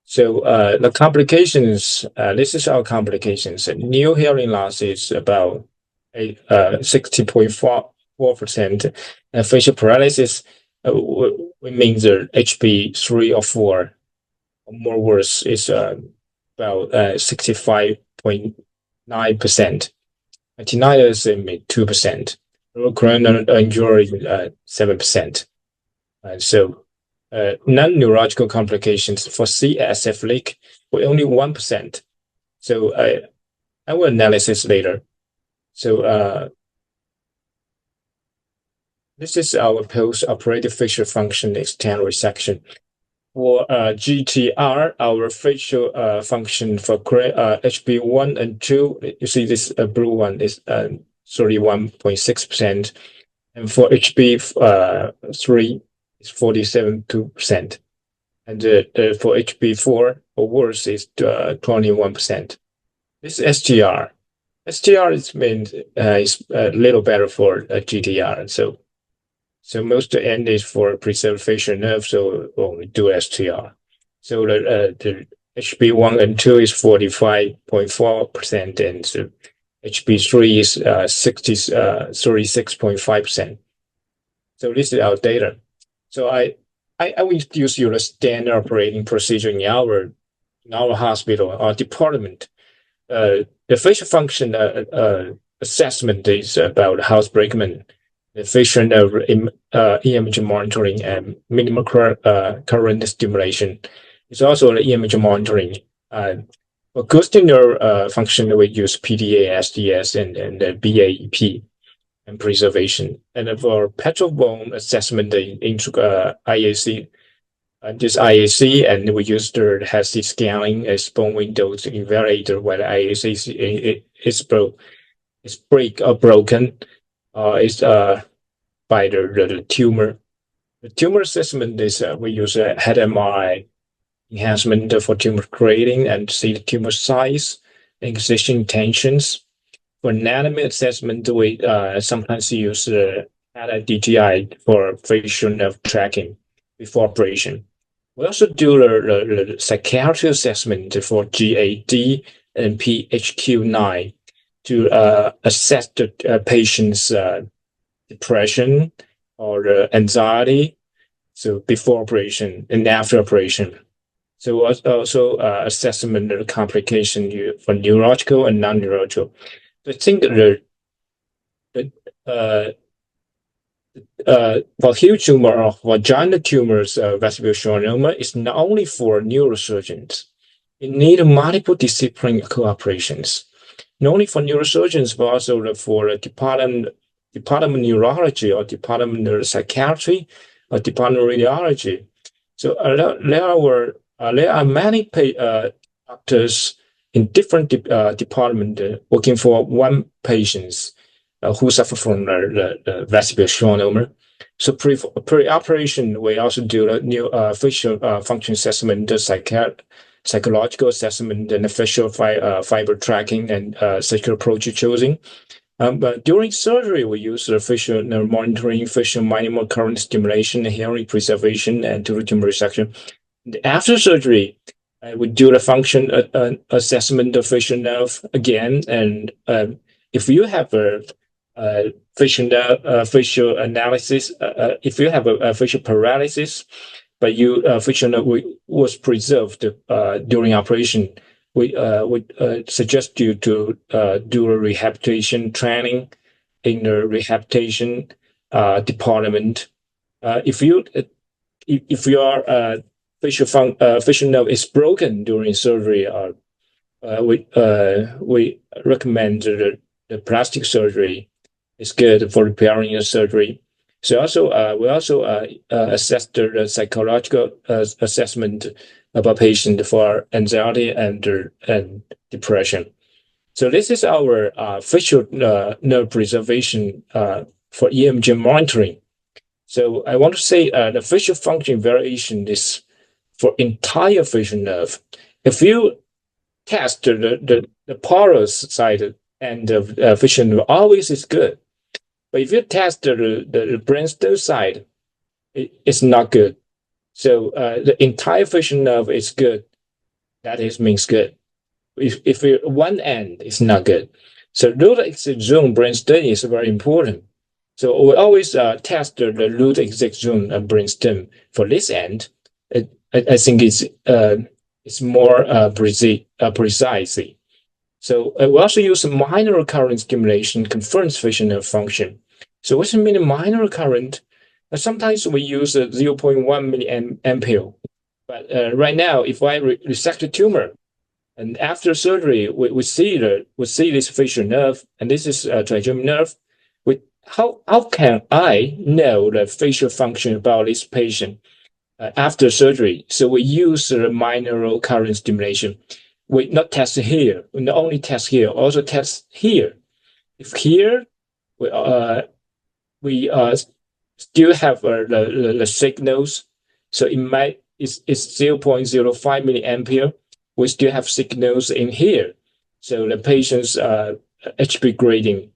So the complications, this is our complications. New hearing loss is about 60.4%. And facial paralysis, we mean the HB3 or 4 or more worse is about 65.9%. Tinnitus 2%. Coronal injury 7%. So non-neurological complications for CSF leak were only 1%. So I will analysis later. So this is our post-operative facial function external resection. For GTR, our facial function for HB1 and 2, you see this blue one is 31.6%, and for HB3 is 47.2%, and for HB4 or worse is 21%. This is SGR. SGR is a little better for GTR, so most of the end is for preserved facial nerve, so we do STR. So the HB1 and 2 is 45.4%, and so HB3 is 36.5%. So this is our data. So I will use your standard operating procedure in our hospital or department. The facial function assessment is about House Brakeman, the facial image monitoring and minimal current stimulation. It's also the image monitoring. For acoustic nerve function, we use PDA, SDS, and BAEP and preservation. And for petrol bone assessment into IAC, this IAC, and we use the HASI scanning as bone windows to evaluate whether IAC is break or broken, is by the tumor. The tumor assessment is we use a head MRI enhancement for tumor grading and see the tumor size, existing tensions. For anatomy assessment, we sometimes use the DTI for facial nerve tracking before operation. We also do the psychiatry assessment for GAD and PHQ-9 to assess the patient's depression or anxiety, so before operation and after operation. So also assessment of complication for neurological and non-neurological. I think for huge tumor or vaginal tumors, vestibular schwannoma is not only for neurosurgeons. It needs multiple discipline cooperations, not only for neurosurgeons, but also for department of neurology or department of psychiatry or department of radiology. So there are many doctors in different departments working for one patient who suffer from the vestibular schwannoma. So pre-operation, we also do the new facial function assessment, the psychological assessment, and the facial fiber tracking and surgical approach choosing. But during surgery, we use the facial nerve monitoring, facial minimal current stimulation, hearing preservation, and tumor resection. After surgery, we do the function assessment of facial nerve again, and if you have a facial analysis, if you have a facial paralysis, but facial nerve was preserved during operation, we would suggest you to do a rehabilitation training in the rehabilitation department. If your facial nerve is broken during surgery, we recommend the plastic surgery. It's good for repairing your surgery. So we also assess the psychological assessment of a patient for anxiety and depression. So this is our facial nerve preservation for EMG monitoring. So I want to say the facial function variation is for entire facial nerve. If you test the porous side and the facial nerve, always is good. But if you test the brainstem side, it's not good. So the entire facial nerve is good. That means good. If one end is not good. So root exit zone brainstem is very important. So we always test the root exit zone brainstem for this end. I think it's more precisely. So we also use minor current stimulation confirms facial nerve function. So what's the mean minor current? Sometimes we use 0.1 milliampere. But right now, if I resect the tumor, and after surgery, we see this facial nerve, and this is a trigeminal nerve. How can I know the facial function about this patient after surgery? So we use minor current stimulation. We not test here. We not only test here, also test here. If here we still have the signals, so it's 0.05 milliampere. We still have signals in here. So the patient's HB grading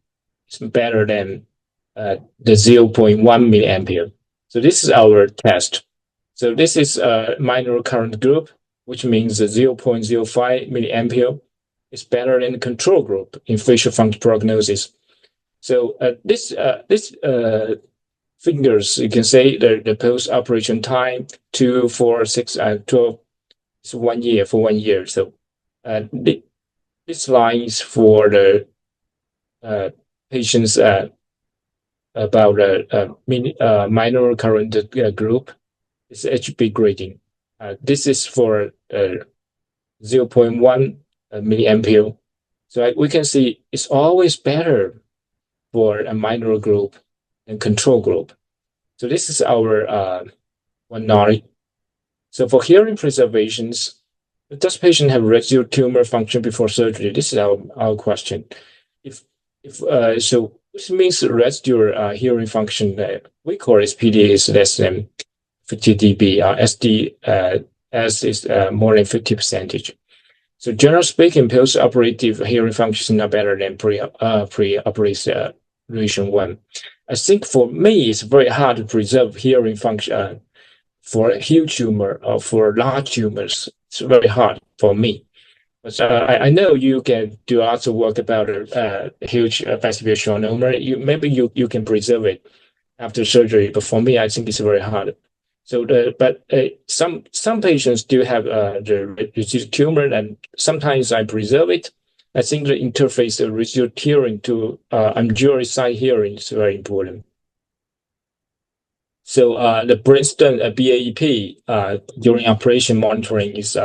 is better than the 0.1 milliampere. So this is our test. So this is a minor current group, which means 0.05 milliampere is better than the control group in facial function prognosis. So this fingers, you can say the post-operation time 2, 4, 6, 12 is 1 year for 1 year. So this line is for the patients about minor recurrent group. It's HB grading. This is for 0.1 milliampere. So we can see it's always better for a minor group and control group. So this is our one knowledge. So for hearing preservations, does patient have residual tumor function before surgery? This is our question. So this means residual hearing function. We call it PDA is less than 50 dB. SDS is more than 50%. So generally speaking, post-operative hearing function is not better than pre-operation one. I think for me, it's very hard to preserve hearing function for a huge tumor or for large tumors. It's very hard for me. But I know you can do lots of work about a huge vestibular schwannoma. Maybe you can preserve it after surgery, but for me, I think it's very hard. So, some patients do have the residual tumor, and sometimes I preserve it. I think the interface of residual hearing to ambulatory side hearing is very important. So the brainstem BAEP during operation monitoring is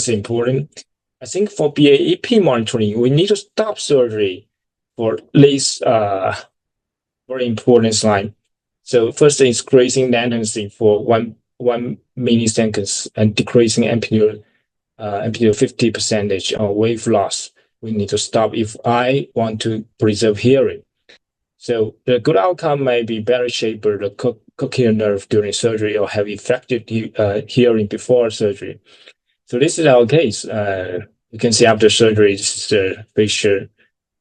important. I think for BAEP monitoring, we need to stop surgery for this very important slide. So first is increasing latency for one milliseconds and decreasing amplitude 50% or wave loss. We need to stop if I want to preserve hearing. So the good outcome may be better shape of the cochlear nerve during surgery or have effective hearing before surgery. So this is our case. You can see after surgery, this is the facial,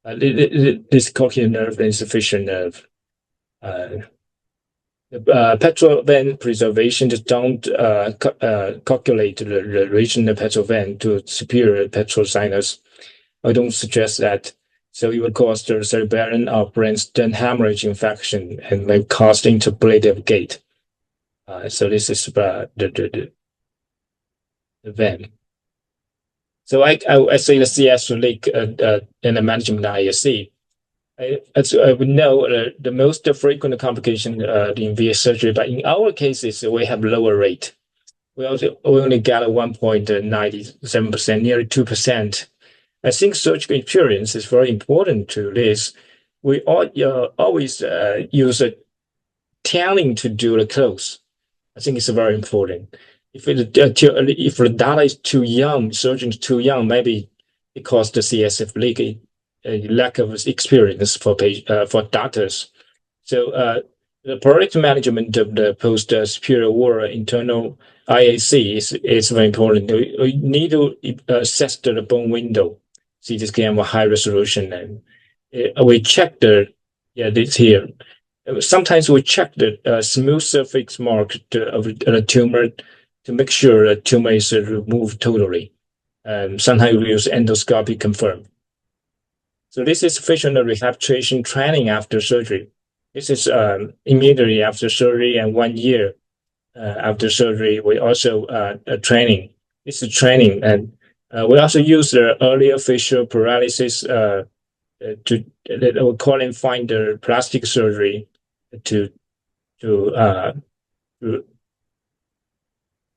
this cochlear nerve and facial nerve. Petrous vein preservation just don't calculate the region of petrous vein to superior petrous sinus. I don't suggest that. So it would cause the cerebellum or brainstem hemorrhage infection and may cause interpolative gait. So this is the vein. So I say the CS leak in the management ISC. As we know, the most frequent complication in VA surgery, but in our cases, we have lower rate. We only got a 1.97%, nearly 2%. I think surgical experience is very important to this. We always use a tanning to do the close. I think it's very important. If the data is too young, surgeon is too young, maybe it causes the CSF leak, a lack of experience for doctors. So the product management of the post-superior or internal IAC is very important. We need to assess the bone window, CT scan with high resolution, and we check this here. Sometimes we check the smooth surface mark of the tumor to make sure the tumor is removed totally. Sometimes we use endoscopy confirm. So this is facial nerve rehabilitation training after surgery. This is immediately after surgery and 1 year after surgery. We also training. This is training, and we also use the earlier facial paralysis we call it finder plastic surgery to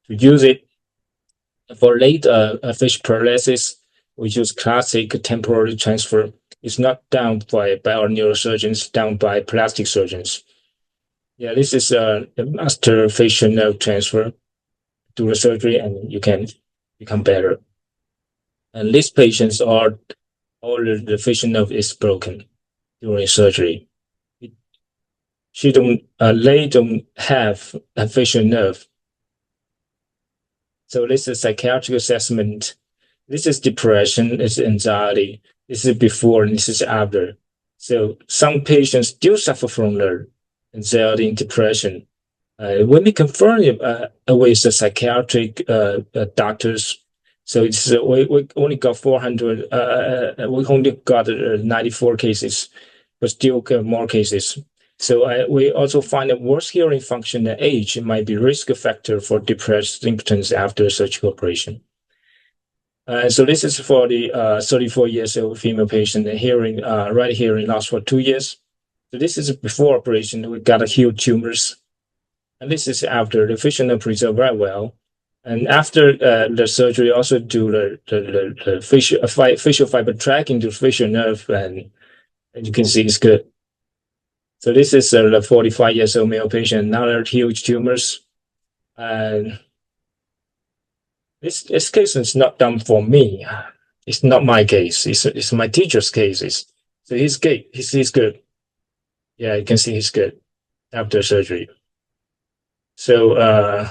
use it for late facial paralysis. We use classic temporary transfer. It's not done by our neurosurgeons, done by plastic surgeons. Yeah, this is a master facial nerve transfer. Do the surgery and you can become better. And these patients all the facial nerve is broken during surgery. They don't have a facial nerve. So this is psychiatric assessment. This is depression, this is anxiety, this is before and this is after. So some patients still suffer from the anxiety and depression. When we confirm it with the psychiatric doctors, so it's we only got 400. We only got 94 cases, but still got more cases. So we also find that worse hearing function at age might be risk factor for depressed symptoms after surgical operation. So this is for the 34 years old female patient. The hearing, right hearing lost for 2 years. So this is before operation. We got a huge tumors, and this is after the vision preserved very well. And after the surgery, also do the facial fiber tracking to facial nerve, and you can see it's good. So this is the 45 years old male patient, another huge tumors. And this case is not done for me. It's not my case. It's my teacher's case. So he's good. He's good. Yeah, you can see he's good after surgery. So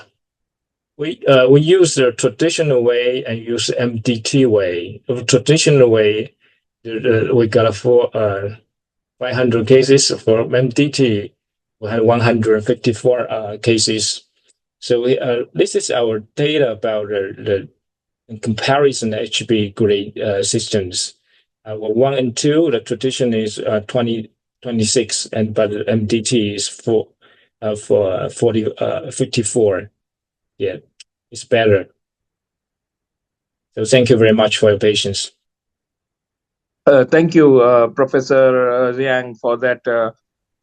we use the traditional way and use MDT way. The traditional way, we got 500 cases. For MDT, we had 154 cases. So this is our data about the comparison HB grade systems. 1 and 2, the tradition is 26, but the MDT is for 54. Yeah, it's better. So thank you very much for your patience. Thank you, Professor Zhang, for that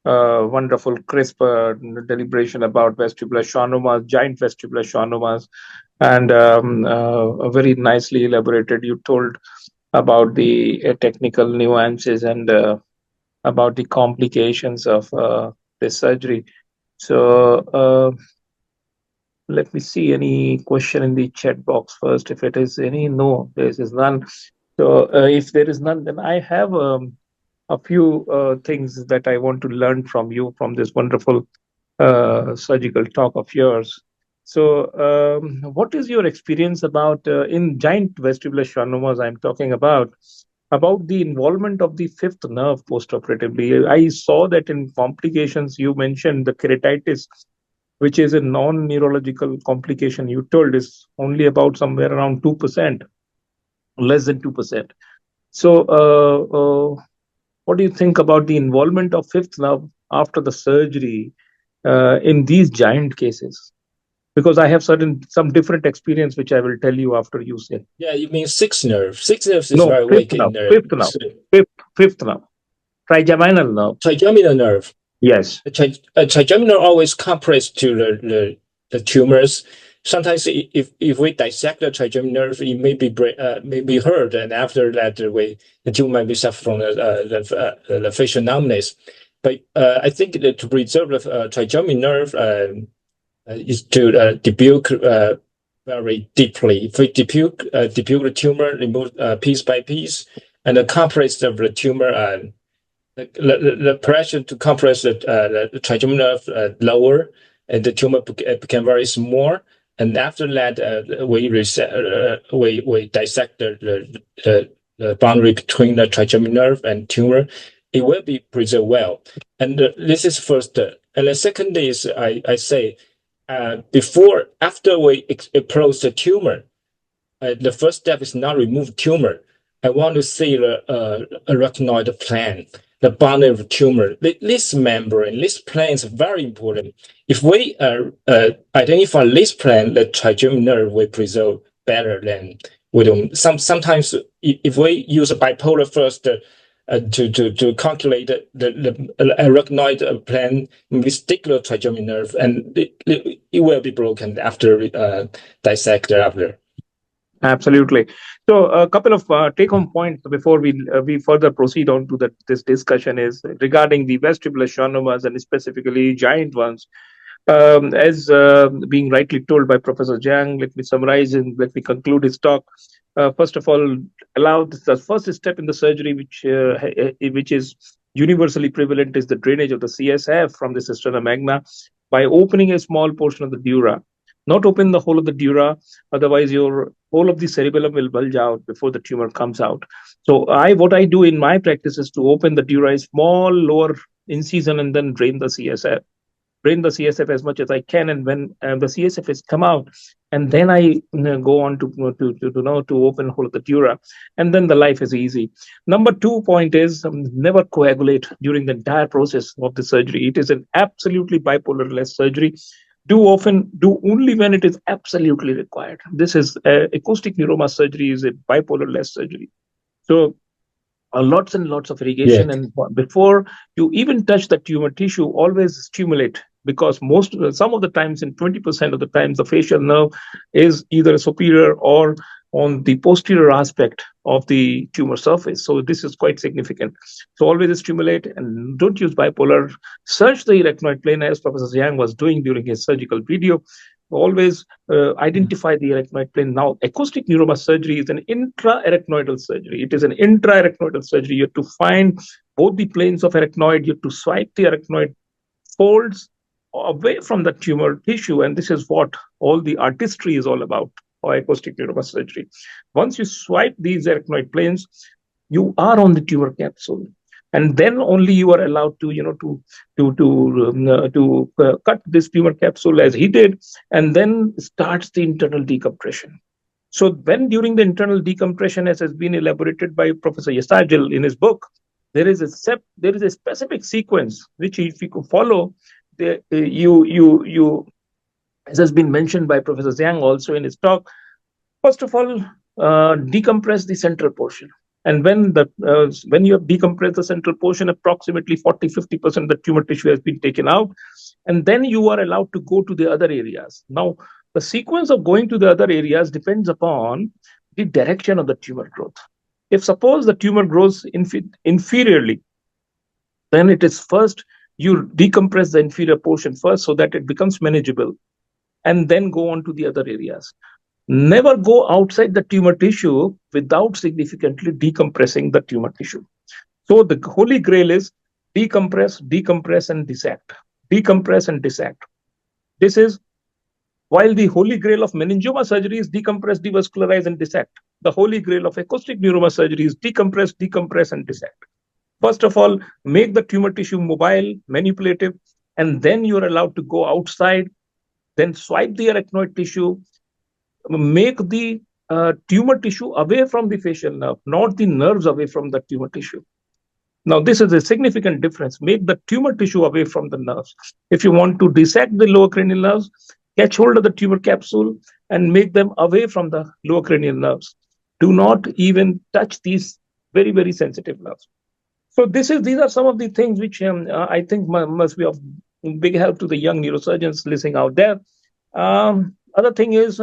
wonderful, crisp deliberation about vestibular schwannomas, giant vestibular schwannomas, and very nicely elaborated. You told about the technical nuances and about the complications of this surgery. So let me see any question in the chat box first. If it is any, no, there is none. So if there is none, then I have a few things that I want to learn from you from this wonderful surgical talk of yours. So what is your experience about in giant vestibular schwannomas I'm talking about the involvement of the fifth nerve postoperatively? I saw that in complications you mentioned the keratitis, which is a non-neurological complication, you told is only about somewhere around 2%, less than 2%. So what do you think about the involvement of fifth nerve after the surgery in these giant cases? Because I have some different experience, which I will tell you after you say. Yeah, you mean sixth nerve. Sixth nerve is No, very weak in there. Fifth nerve. Trigeminal nerve. Trigeminal nerve. Yes. Trigeminal always compressed to the tumors. Sometimes if we dissect the trigeminal nerve, it may be hurt, and after that the tumor might be suffer from the facial numbness. But I think that to preserve the trigeminal nerve is to debulk very deeply. If we debulk the tumor, remove piece by piece, and the compress of the tumor. The pressure to compress the trigeminal nerve lower, and the tumor became very small. And after that, we dissect the boundary between the trigeminal nerve and tumor. It will be preserved well. And this is first. And the second is I say after we approach the tumor, the first step is not remove tumor. I want to see the arachnoid plane, the boundary of the tumor. This membrane, this plane is very important. If we identify this plane, the trigeminal nerve will preserve better than we don't. Sometimes if we use a bipolar first to calculate the arachnoid plane, we stick the trigeminal nerve, and it will be broken after dissect after. Absolutely. So a couple of take-home points before we further proceed on to this discussion is regarding the vestibular schwannomas and specifically giant ones. As being rightly told by Professor Zhang, let me summarize and let me conclude his talk. First of all, allow the first step in the surgery, which is universally prevalent, is the drainage of the CSF from the cisterna magna by opening a small portion of the dura. Not open the whole of the dura, otherwise your whole of the cerebellum will bulge out before the tumor comes out. So what I do in my practice is to open the dura, a small lower incision, and then drain the CSF. drain the CSF as much as I can, and when the CSF has come out, and then I go on to open hole of the dura, and then the life is easy. Number 2 point is never coagulate during the entire process of the surgery. It is an absolutely bipolar less surgery. Do only when it is absolutely required. This is acoustic neuroma surgery is a bipolar less surgery. So lots and lots of irrigation, and before you even touch the tumor tissue, always stimulate, because some of the times, in 20% of the times, the facial nerve is either superior or on the posterior aspect of the tumor surface. So this is quite significant. So always stimulate, and don't use bipolar. Search the arachnoid plane, as Professor Zhang was doing during his surgical video. Always identify the arachnoid plane. Now, acoustic neuroma surgery is an intra-arachnoidal surgery. It is an intra-arachnoidal surgery. You have to find both the planes of arachnoid. You have to swipe the arachnoid folds away from the tumor tissue, and this is what all the artistry is all about for acoustic neuroma surgery. Once you swipe these arachnoid planes, you are on the tumor capsule, and then only you are allowed to cut this tumor capsule as he did, and then starts the internal decompression. So when during the internal decompression, as has been elaborated by Professor Yasajil in his book, there is a specific sequence which, if you could follow, as has been mentioned by Professor Zhang also in his talk. First of all, decompress the central portion. And when you have decompressed the central portion, approximately 40-50% of the tumor tissue has been taken out, and then you are allowed to go to the other areas. Now, the sequence of going to the other areas depends upon the direction of the tumor growth. If suppose the tumor grows inferiorly, then it is first you decompress the inferior portion first so that it becomes manageable, and then go on to the other areas. Never go outside the tumor tissue without significantly decompressing the tumor tissue. So the holy grail is decompress, decompress, and dissect. Decompress and dissect. This is, while the holy grail of meningioma surgery is decompress, devascularize, and dissect, the holy grail of acoustic neuroma surgery is decompress, decompress, and dissect. First of all, make the tumor tissue mobile, manipulative, and then you are allowed to go outside. Then swipe the arachnoid tissue, make the tumor tissue away from the facial nerve, not the nerves away from the tumor tissue. Now, this is a significant difference. Make the tumor tissue away from the nerves. If you want to dissect the lower cranial nerves, catch hold of the tumor capsule and make them away from the lower cranial nerves. Do not even touch these very, very sensitive nerves. So these are some of the things which I think must be of big help to the young neurosurgeons listening out there. Other thing is,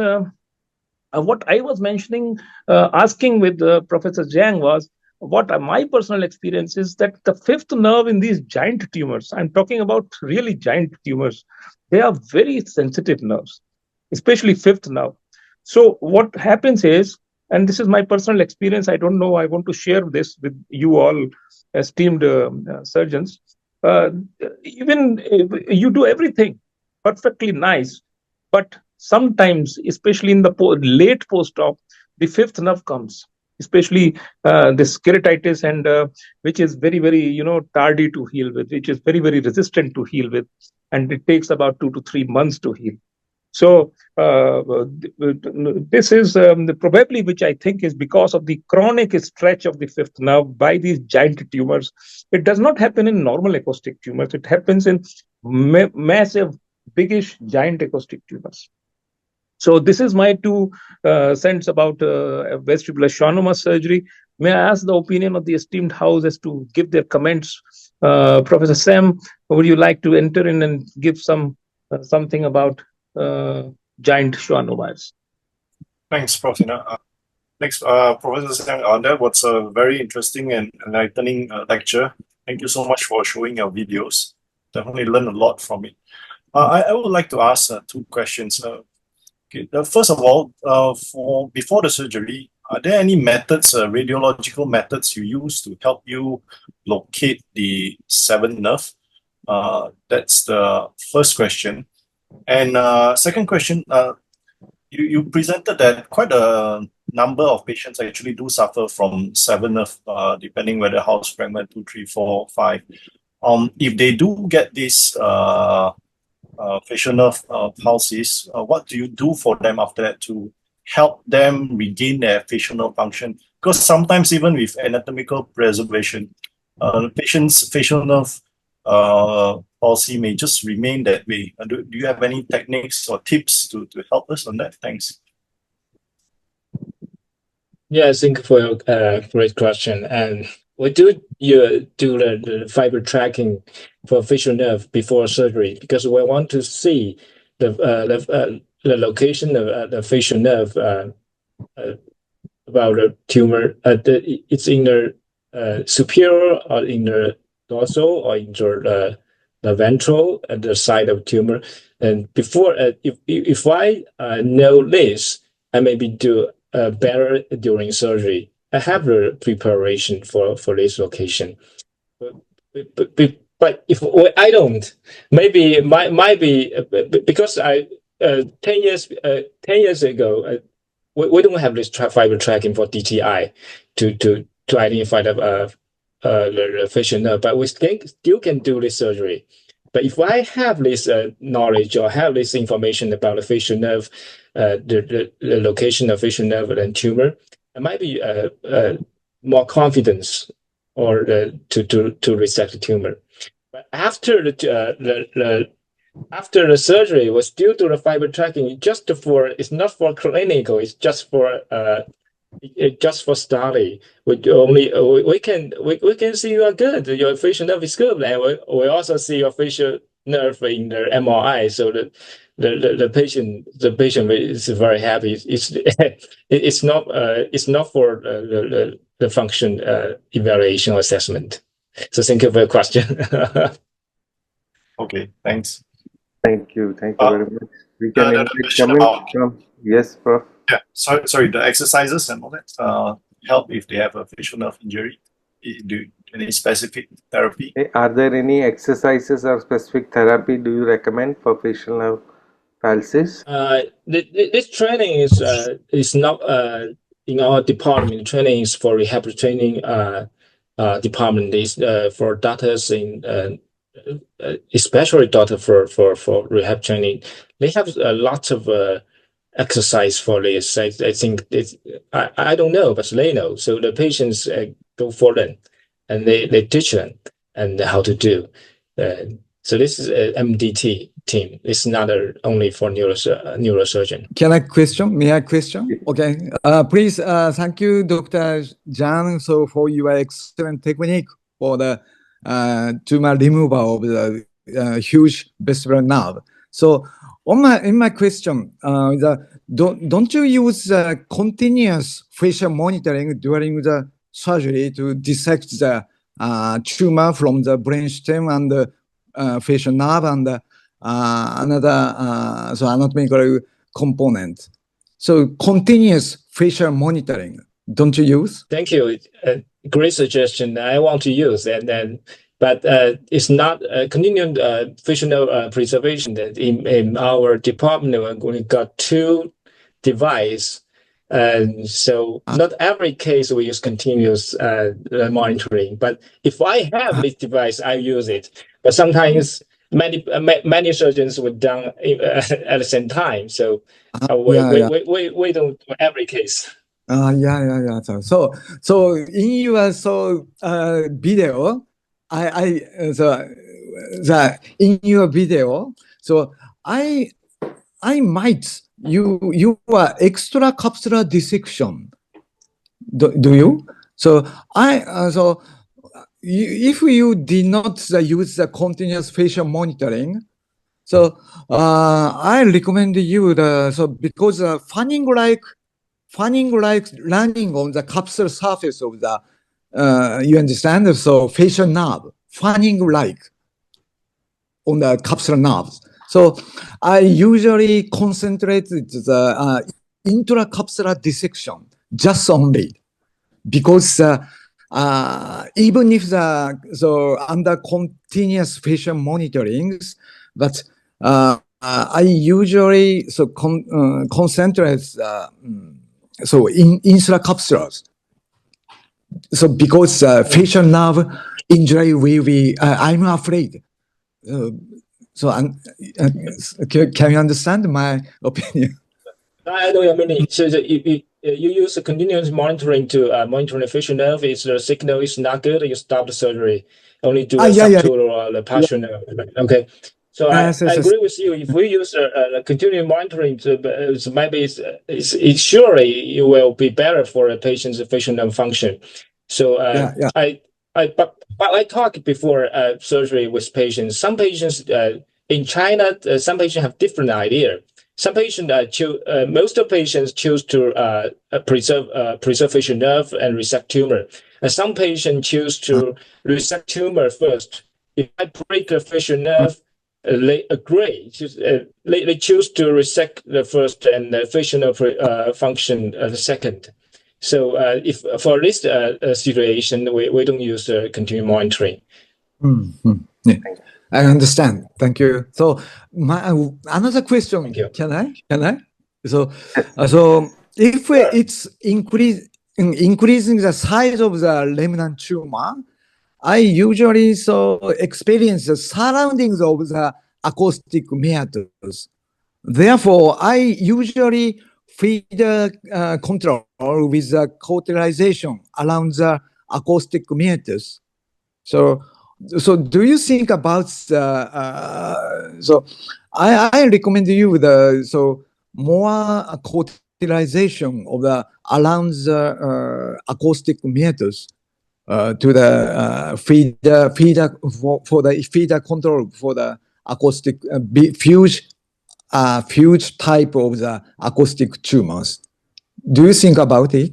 what I was mentioning, asking with Professor Zhang was, what my personal experience is that the fifth nerve in these giant tumors, I'm talking about really giant tumors, they are very sensitive nerves, especially fifth nerve. So what happens is, and this is my personal experience, I don't know, I want to share this with you all, esteemed surgeons. Even you do everything perfectly nice, but sometimes, especially in the late post-op, the fifth nerve comes, especially this keratitis, and which is very, very, tardy to heal with, which is very, very resistant to heal with, and it takes about 2 to 3 months to heal. So this is probably, which I think is because of the chronic stretch of the fifth nerve by these giant tumors. It does not happen in normal acoustic tumors. It happens in massive, biggish, giant acoustic tumors. So this is my 2 cents about vestibular schwannoma surgery. May I ask the opinion of the esteemed house as to give their comments? Professor Sam, would you like to enter in and give something about giant schwannomas? Thanks, Professor. Next, Professor Sam, that was a very interesting and enlightening lecture. Thank you so much for showing your videos. Definitely learned a lot from it. I would like to ask 2 questions. Okay, first of all, before the surgery, are there any methods, radiological methods you use to help you locate the 7th nerve? That's the first question. And second question, you presented that quite a number of patients actually do suffer from 7th nerve, depending whether house fragment 2, 3, 4, 5. If they do get this facial nerve palsies, what do you do for them after that to help them regain their facial nerve function? Because sometimes even with anatomical preservation, the patient's facial nerve palsy may just remain that way. Do you have any techniques or tips to help us on that? Thanks. Yeah, thank you for your great question. And we do the fiber tracking for facial nerve before surgery because we want to see the location of the facial nerve about the tumor. It's in the superior or in the dorsal or in the ventral at the side of tumor. And before, if I know this, I maybe do better during surgery. I have the preparation for this location. But if I don't, maybe might be because I 10 years ago we don't have this fiber tracking for DTI to identify the facial nerve, but we still can do this surgery. But if I have this knowledge or have this information about the facial nerve, the location of facial nerve and tumor, I might be more confidence or to resect the tumor. But after after the surgery, we still do the fiber tracking it's not for clinical, it's just for study. We can see you are good, your facial nerve is good, and we also see your facial nerve in the MRI, so that the patient is very happy. It's not for the function evaluation or assessment. So thank you for your question. Okay, thanks. Thank you very much. We can the invite question comment about- from yes, Prof. Yeah, sorry. The exercises and all that help if they have a facial nerve injury. Do any specific therapy? Are there any exercises or specific therapy do you recommend for facial nerve palsies? This training is not in our department. Training is for rehab training department. Is for doctors in especially doctor for rehab training. They have lots of exercise for this. I think I don't know, but they know. So the patients go for them, and they teach them and how to do. So this is a MDT team. It's not only for neurosurgeon. Can I question? May I question? Okay. Please, thank you, Dr. Zhang, so for your excellent technique for the tumor removal of the huge vestibular nerve. So, in my question, don't you use continuous facial monitoring during the surgery to dissect the tumor from the brainstem and the facial nerve and another anatomical component? So continuous facial monitoring, don't you use? Thank you. Great suggestion. I want to use but it's not continuing facial nerve preservation. That in our department we got 2 devices. So not every case we use continuous monitoring. But if I have this device, I use it. But sometimes many surgeons were done at the same time. So we don't do every case. Yeah. So in your video, in your video, so I might you are extracapsular dissection. Do you? So if you did not use the continuous facial monitoring, so I recommend you because fanning like landing on the capsular surface of the you understand, so facial nerve fanning like on the capsular nerves. So I usually concentrate the intracapsular dissection just only because even if under continuous facial monitoring, but I usually concentrate in intracapsulars. So because facial nerve injury will be, I'm afraid So, can you understand my opinion? I know what you mean. So you use a continuous monitoring to monitor the facial nerve. If the signal is not good, you stop the surgery. Only do a Yeah, yeah, subtotal or the partial nerve. Okay. So yes, I yes, yes. agree with you. If we use a continuous monitoring, maybe it's surely it will be better for a patient's facial nerve function. So Yeah, yeah. but I talked before surgery with patients. Some patients in China, some patients have different idea. Some patients most of patients choose to preserve facial nerve and resect tumor. And some patients choose to resect tumor first. If I break the facial nerve, they agree. They choose to resect the first and the facial nerve function the second. So if for this situation, we don't use continuous monitoring. Yeah. I understand. Thank you. So another question. Thank you. Can I? So if it's increasing the size of the remnant tumor, I usually experience the surroundings of the acoustic meatus. Therefore, I usually feed the control with the cauterization around the acoustic meatus. So do you think about so I recommend you more cauterization of the around the acoustic meatus to the feeder for the feeder control for the acoustic huge type of the acoustic tumors. Do you think about it?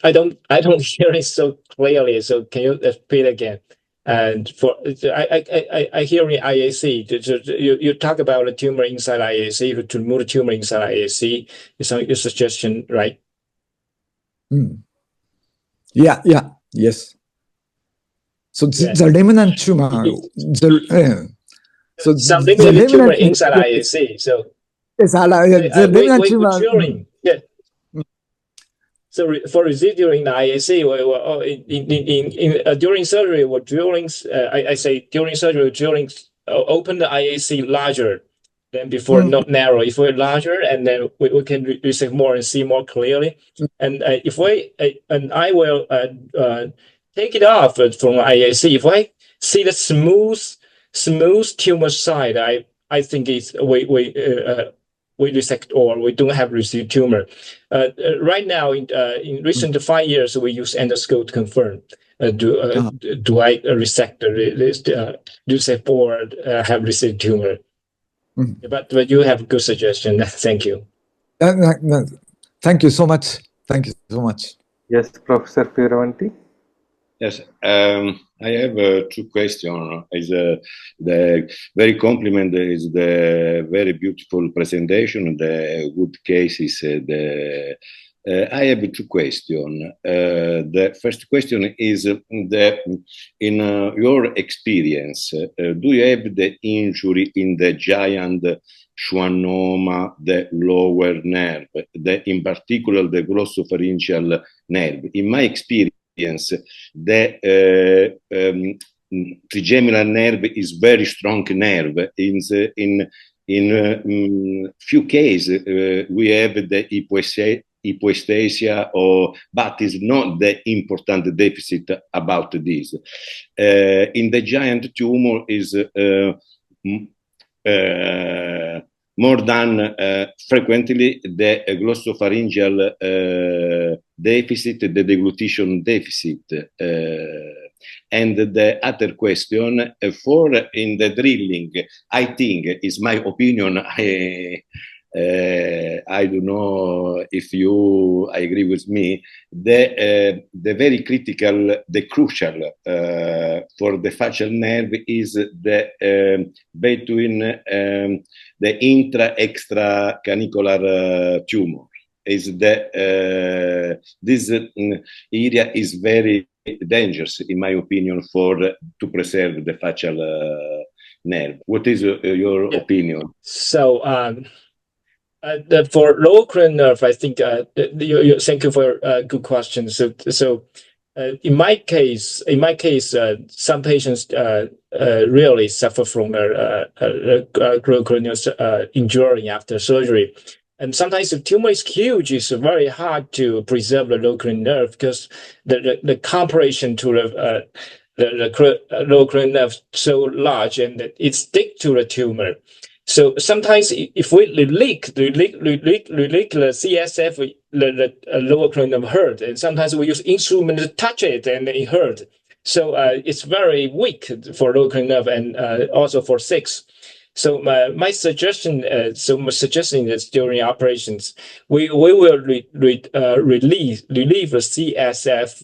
I don't hear it so clearly. So can you repeat again? And for I hear in IAC. You talk about a tumor inside IAC to remove the tumor inside IAC. Is your suggestion right? Yeah. Yes. So the remnant tumor. So some the remnant tumor remnant inside IAC. So yes, the remnant tumor. During, yeah. So for residual in the IAC, during surgery, or during I say during surgery, during open the IAC larger than before, not narrow. If we're larger, and then we can resect more and see more clearly. And if we and I will take it off from IAC. If I see the smooth tumor side, I think it's we resect or we don't have residual tumor. Right now, in recent 5 years, we use endoscope to confirm do I resect resect or have residual tumor. But you have a good suggestion. Thank you. Thank you so much. Thank you so much. Yes, Professor Fioravanti. Yes, I have two questions. The very compliment is the very beautiful presentation, the good cases. I have two questions. The first question is in your experience, do you have the injury in the giant schwannoma, the lower nerve, in particular the glossopharyngeal nerve? In my experience, the trigeminal nerve is very strong nerve. In few cases, we have the hypoesthesia, but is not the important deficit about this. In the giant tumor is more than frequently the glossopharyngeal deficit, the deglutition deficit. And the other question, for in the drilling, I think, is my opinion, I don't know if you agree with me, the very critical, the crucial for the facial nerve is the between the intra-extra canicular tumor. Is the this area is very dangerous, in my opinion, to preserve the facial nerve. What is your opinion? So for lower cranial nerve, I think thank you for good question. So In my case, some patients really suffer from cranial injury after surgery. And sometimes the tumor is huge. It's very hard to preserve the lower cranial nerve because the compression to the lower cranial nerve so large and it stick to the tumor. So sometimes if we leak the CSF, the lower cranial hurt, and sometimes we use instrument to touch it and it hurt. So it's very weak for lower cranial nerve and also for SIX. So my suggestion is during operations, we will relieve the CSF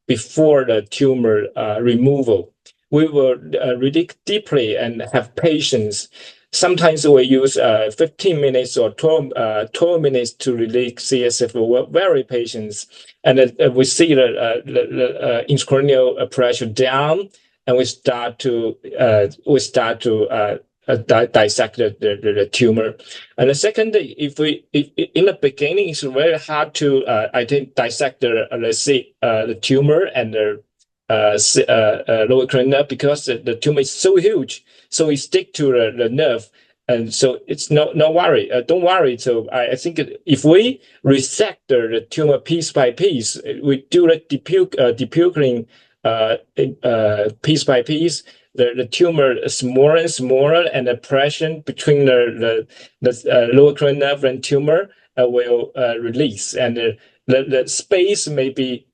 before the tumor removal. We will really deeply and have patience. Sometimes we use 15 minutes or 12 minutes to release CSF. We're very patient, and we see the intracranial pressure down, and we start to dissect the tumor. And the second, if in the beginning, it's very hard to dissect the tumor and the lower cranial nerve because the tumor is so huge, so it stick to the nerve, and so it's no worry. Don't worry. So I think if we resect the tumor piece by piece, we do the depucling piece by piece. The tumor is smaller and smaller, and the pressure between the lower cranial nerve and tumor will release, and the space may be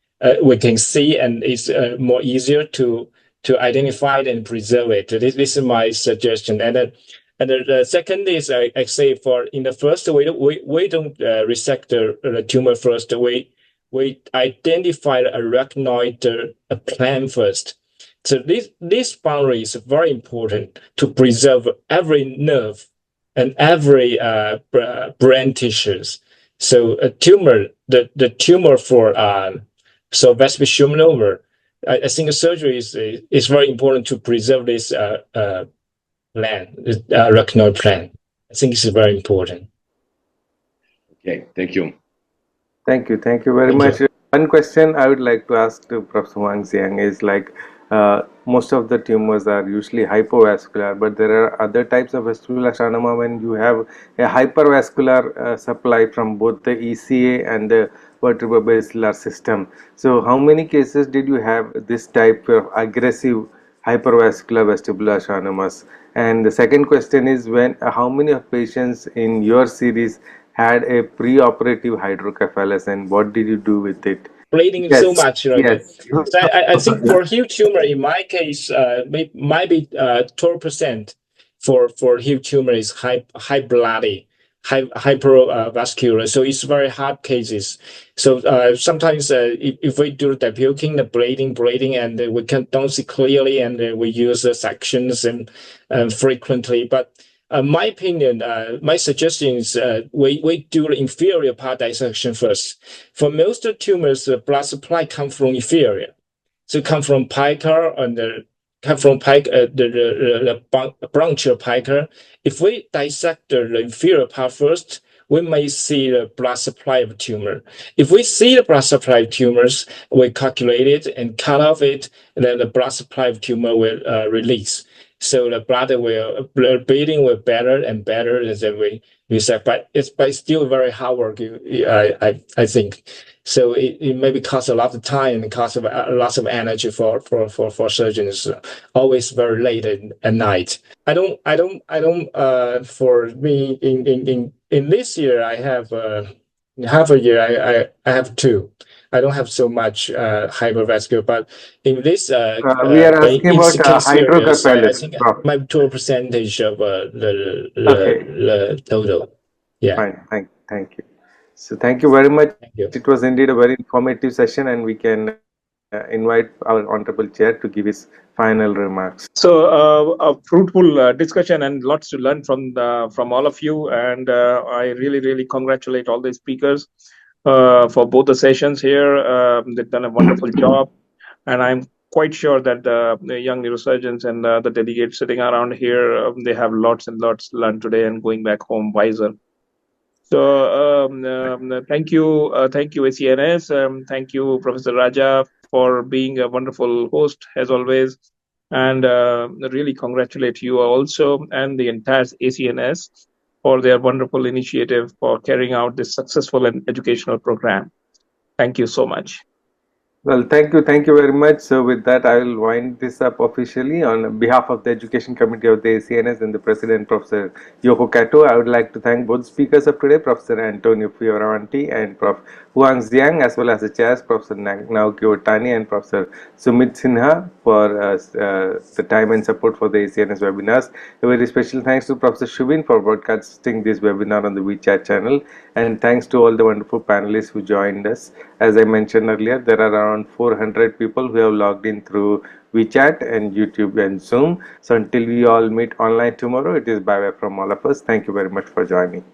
we can see, and it's more easier to identify it and preserve it. This is my suggestion. And the second is I say for in the first we don't resect the tumor first. We identify the arachnoid plan first. So this boundary is very important to preserve every nerve and every brain tissues. So a tumor, the tumor for so vestibular schwannoma, I think a surgery is very important to preserve this plan, arachnoid plan. I think it's very important. Okay, thank you. Thank you very much. One question I would like to ask to Professor Wang Xiang is like, most of the tumors are usually hypovascular, but there are other types of vestibular schwannoma when you have a hypervascular supply from both the ECA and the vertebrobasilar system. So how many cases did you have this type of aggressive hypervascular vestibular schwannomas? And the second question is, how many of patients in your series had a preoperative hydrocephalus, and what did you do with it? Bleeding Yes, so much, right? yes. So I think for huge tumor, in my case, might be 12% for huge tumor is high bloody, hypervascular. So it's very hard cases. So sometimes if we do the depuking, the bleeding, and we don't see clearly, and we use sections and frequently, but. My opinion, my suggestion is we do the inferior part dissection first. For most tumors, the blood supply comes from inferior. So come from pica and the bronchial pica. If we dissect the inferior part first, we may see the blood supply of tumor. If we see the blood supply of tumors, we calculate it and cut off it, and then the blood supply of tumor will release. So the blood bleeding will better and better as we said, but it's still very hard work. I think so. It maybe costs a lot of time and costs lots of energy for surgeons. Always very late at night. I don't. For me, in this year, I have half a year. I have two. I don't have so much hypervascular, but in this we are asking about hydrocephalus. I think my total percentage of the total. Yeah. Fine. Thank you. So thank you very much. Thank you. It was indeed a very informative session, and we can invite our honorable chair to give his final remarks. So a fruitful discussion and lots to learn from all of you, and I really congratulate all the speakers for both the sessions here. They've done a wonderful job, and I'm quite sure that the young neurosurgeons and the delegates sitting around here, they have lots and lots to learn today and going back home wiser. So thank you ACNS. Thank you, Professor Raja, for being a wonderful host as always. And really congratulate you also and the entire ACNS for their wonderful initiative for carrying out this successful and educational program. Thank you so much. Well, thank you very much. So with that, I will wind this up officially on behalf of the Education Committee of the ACNS and the President, Professor Yoko Kato. I would like to thank both speakers of today, Professor Antonio Fioravanti and Prof. Huang Xiang, as well as the chairs, Professor Naoki Otani and Professor Sumit Sinha, for the time and support for the ACNS webinars. A very special thanks to Professor Shubin for broadcasting this webinar on the WeChat channel, and thanks to all the wonderful panelists who joined us. As I mentioned earlier, there are around 400 people who have logged in through WeChat and YouTube and Zoom. So until we all meet online tomorrow, it is bye bye from all of us. Thank you very much for joining.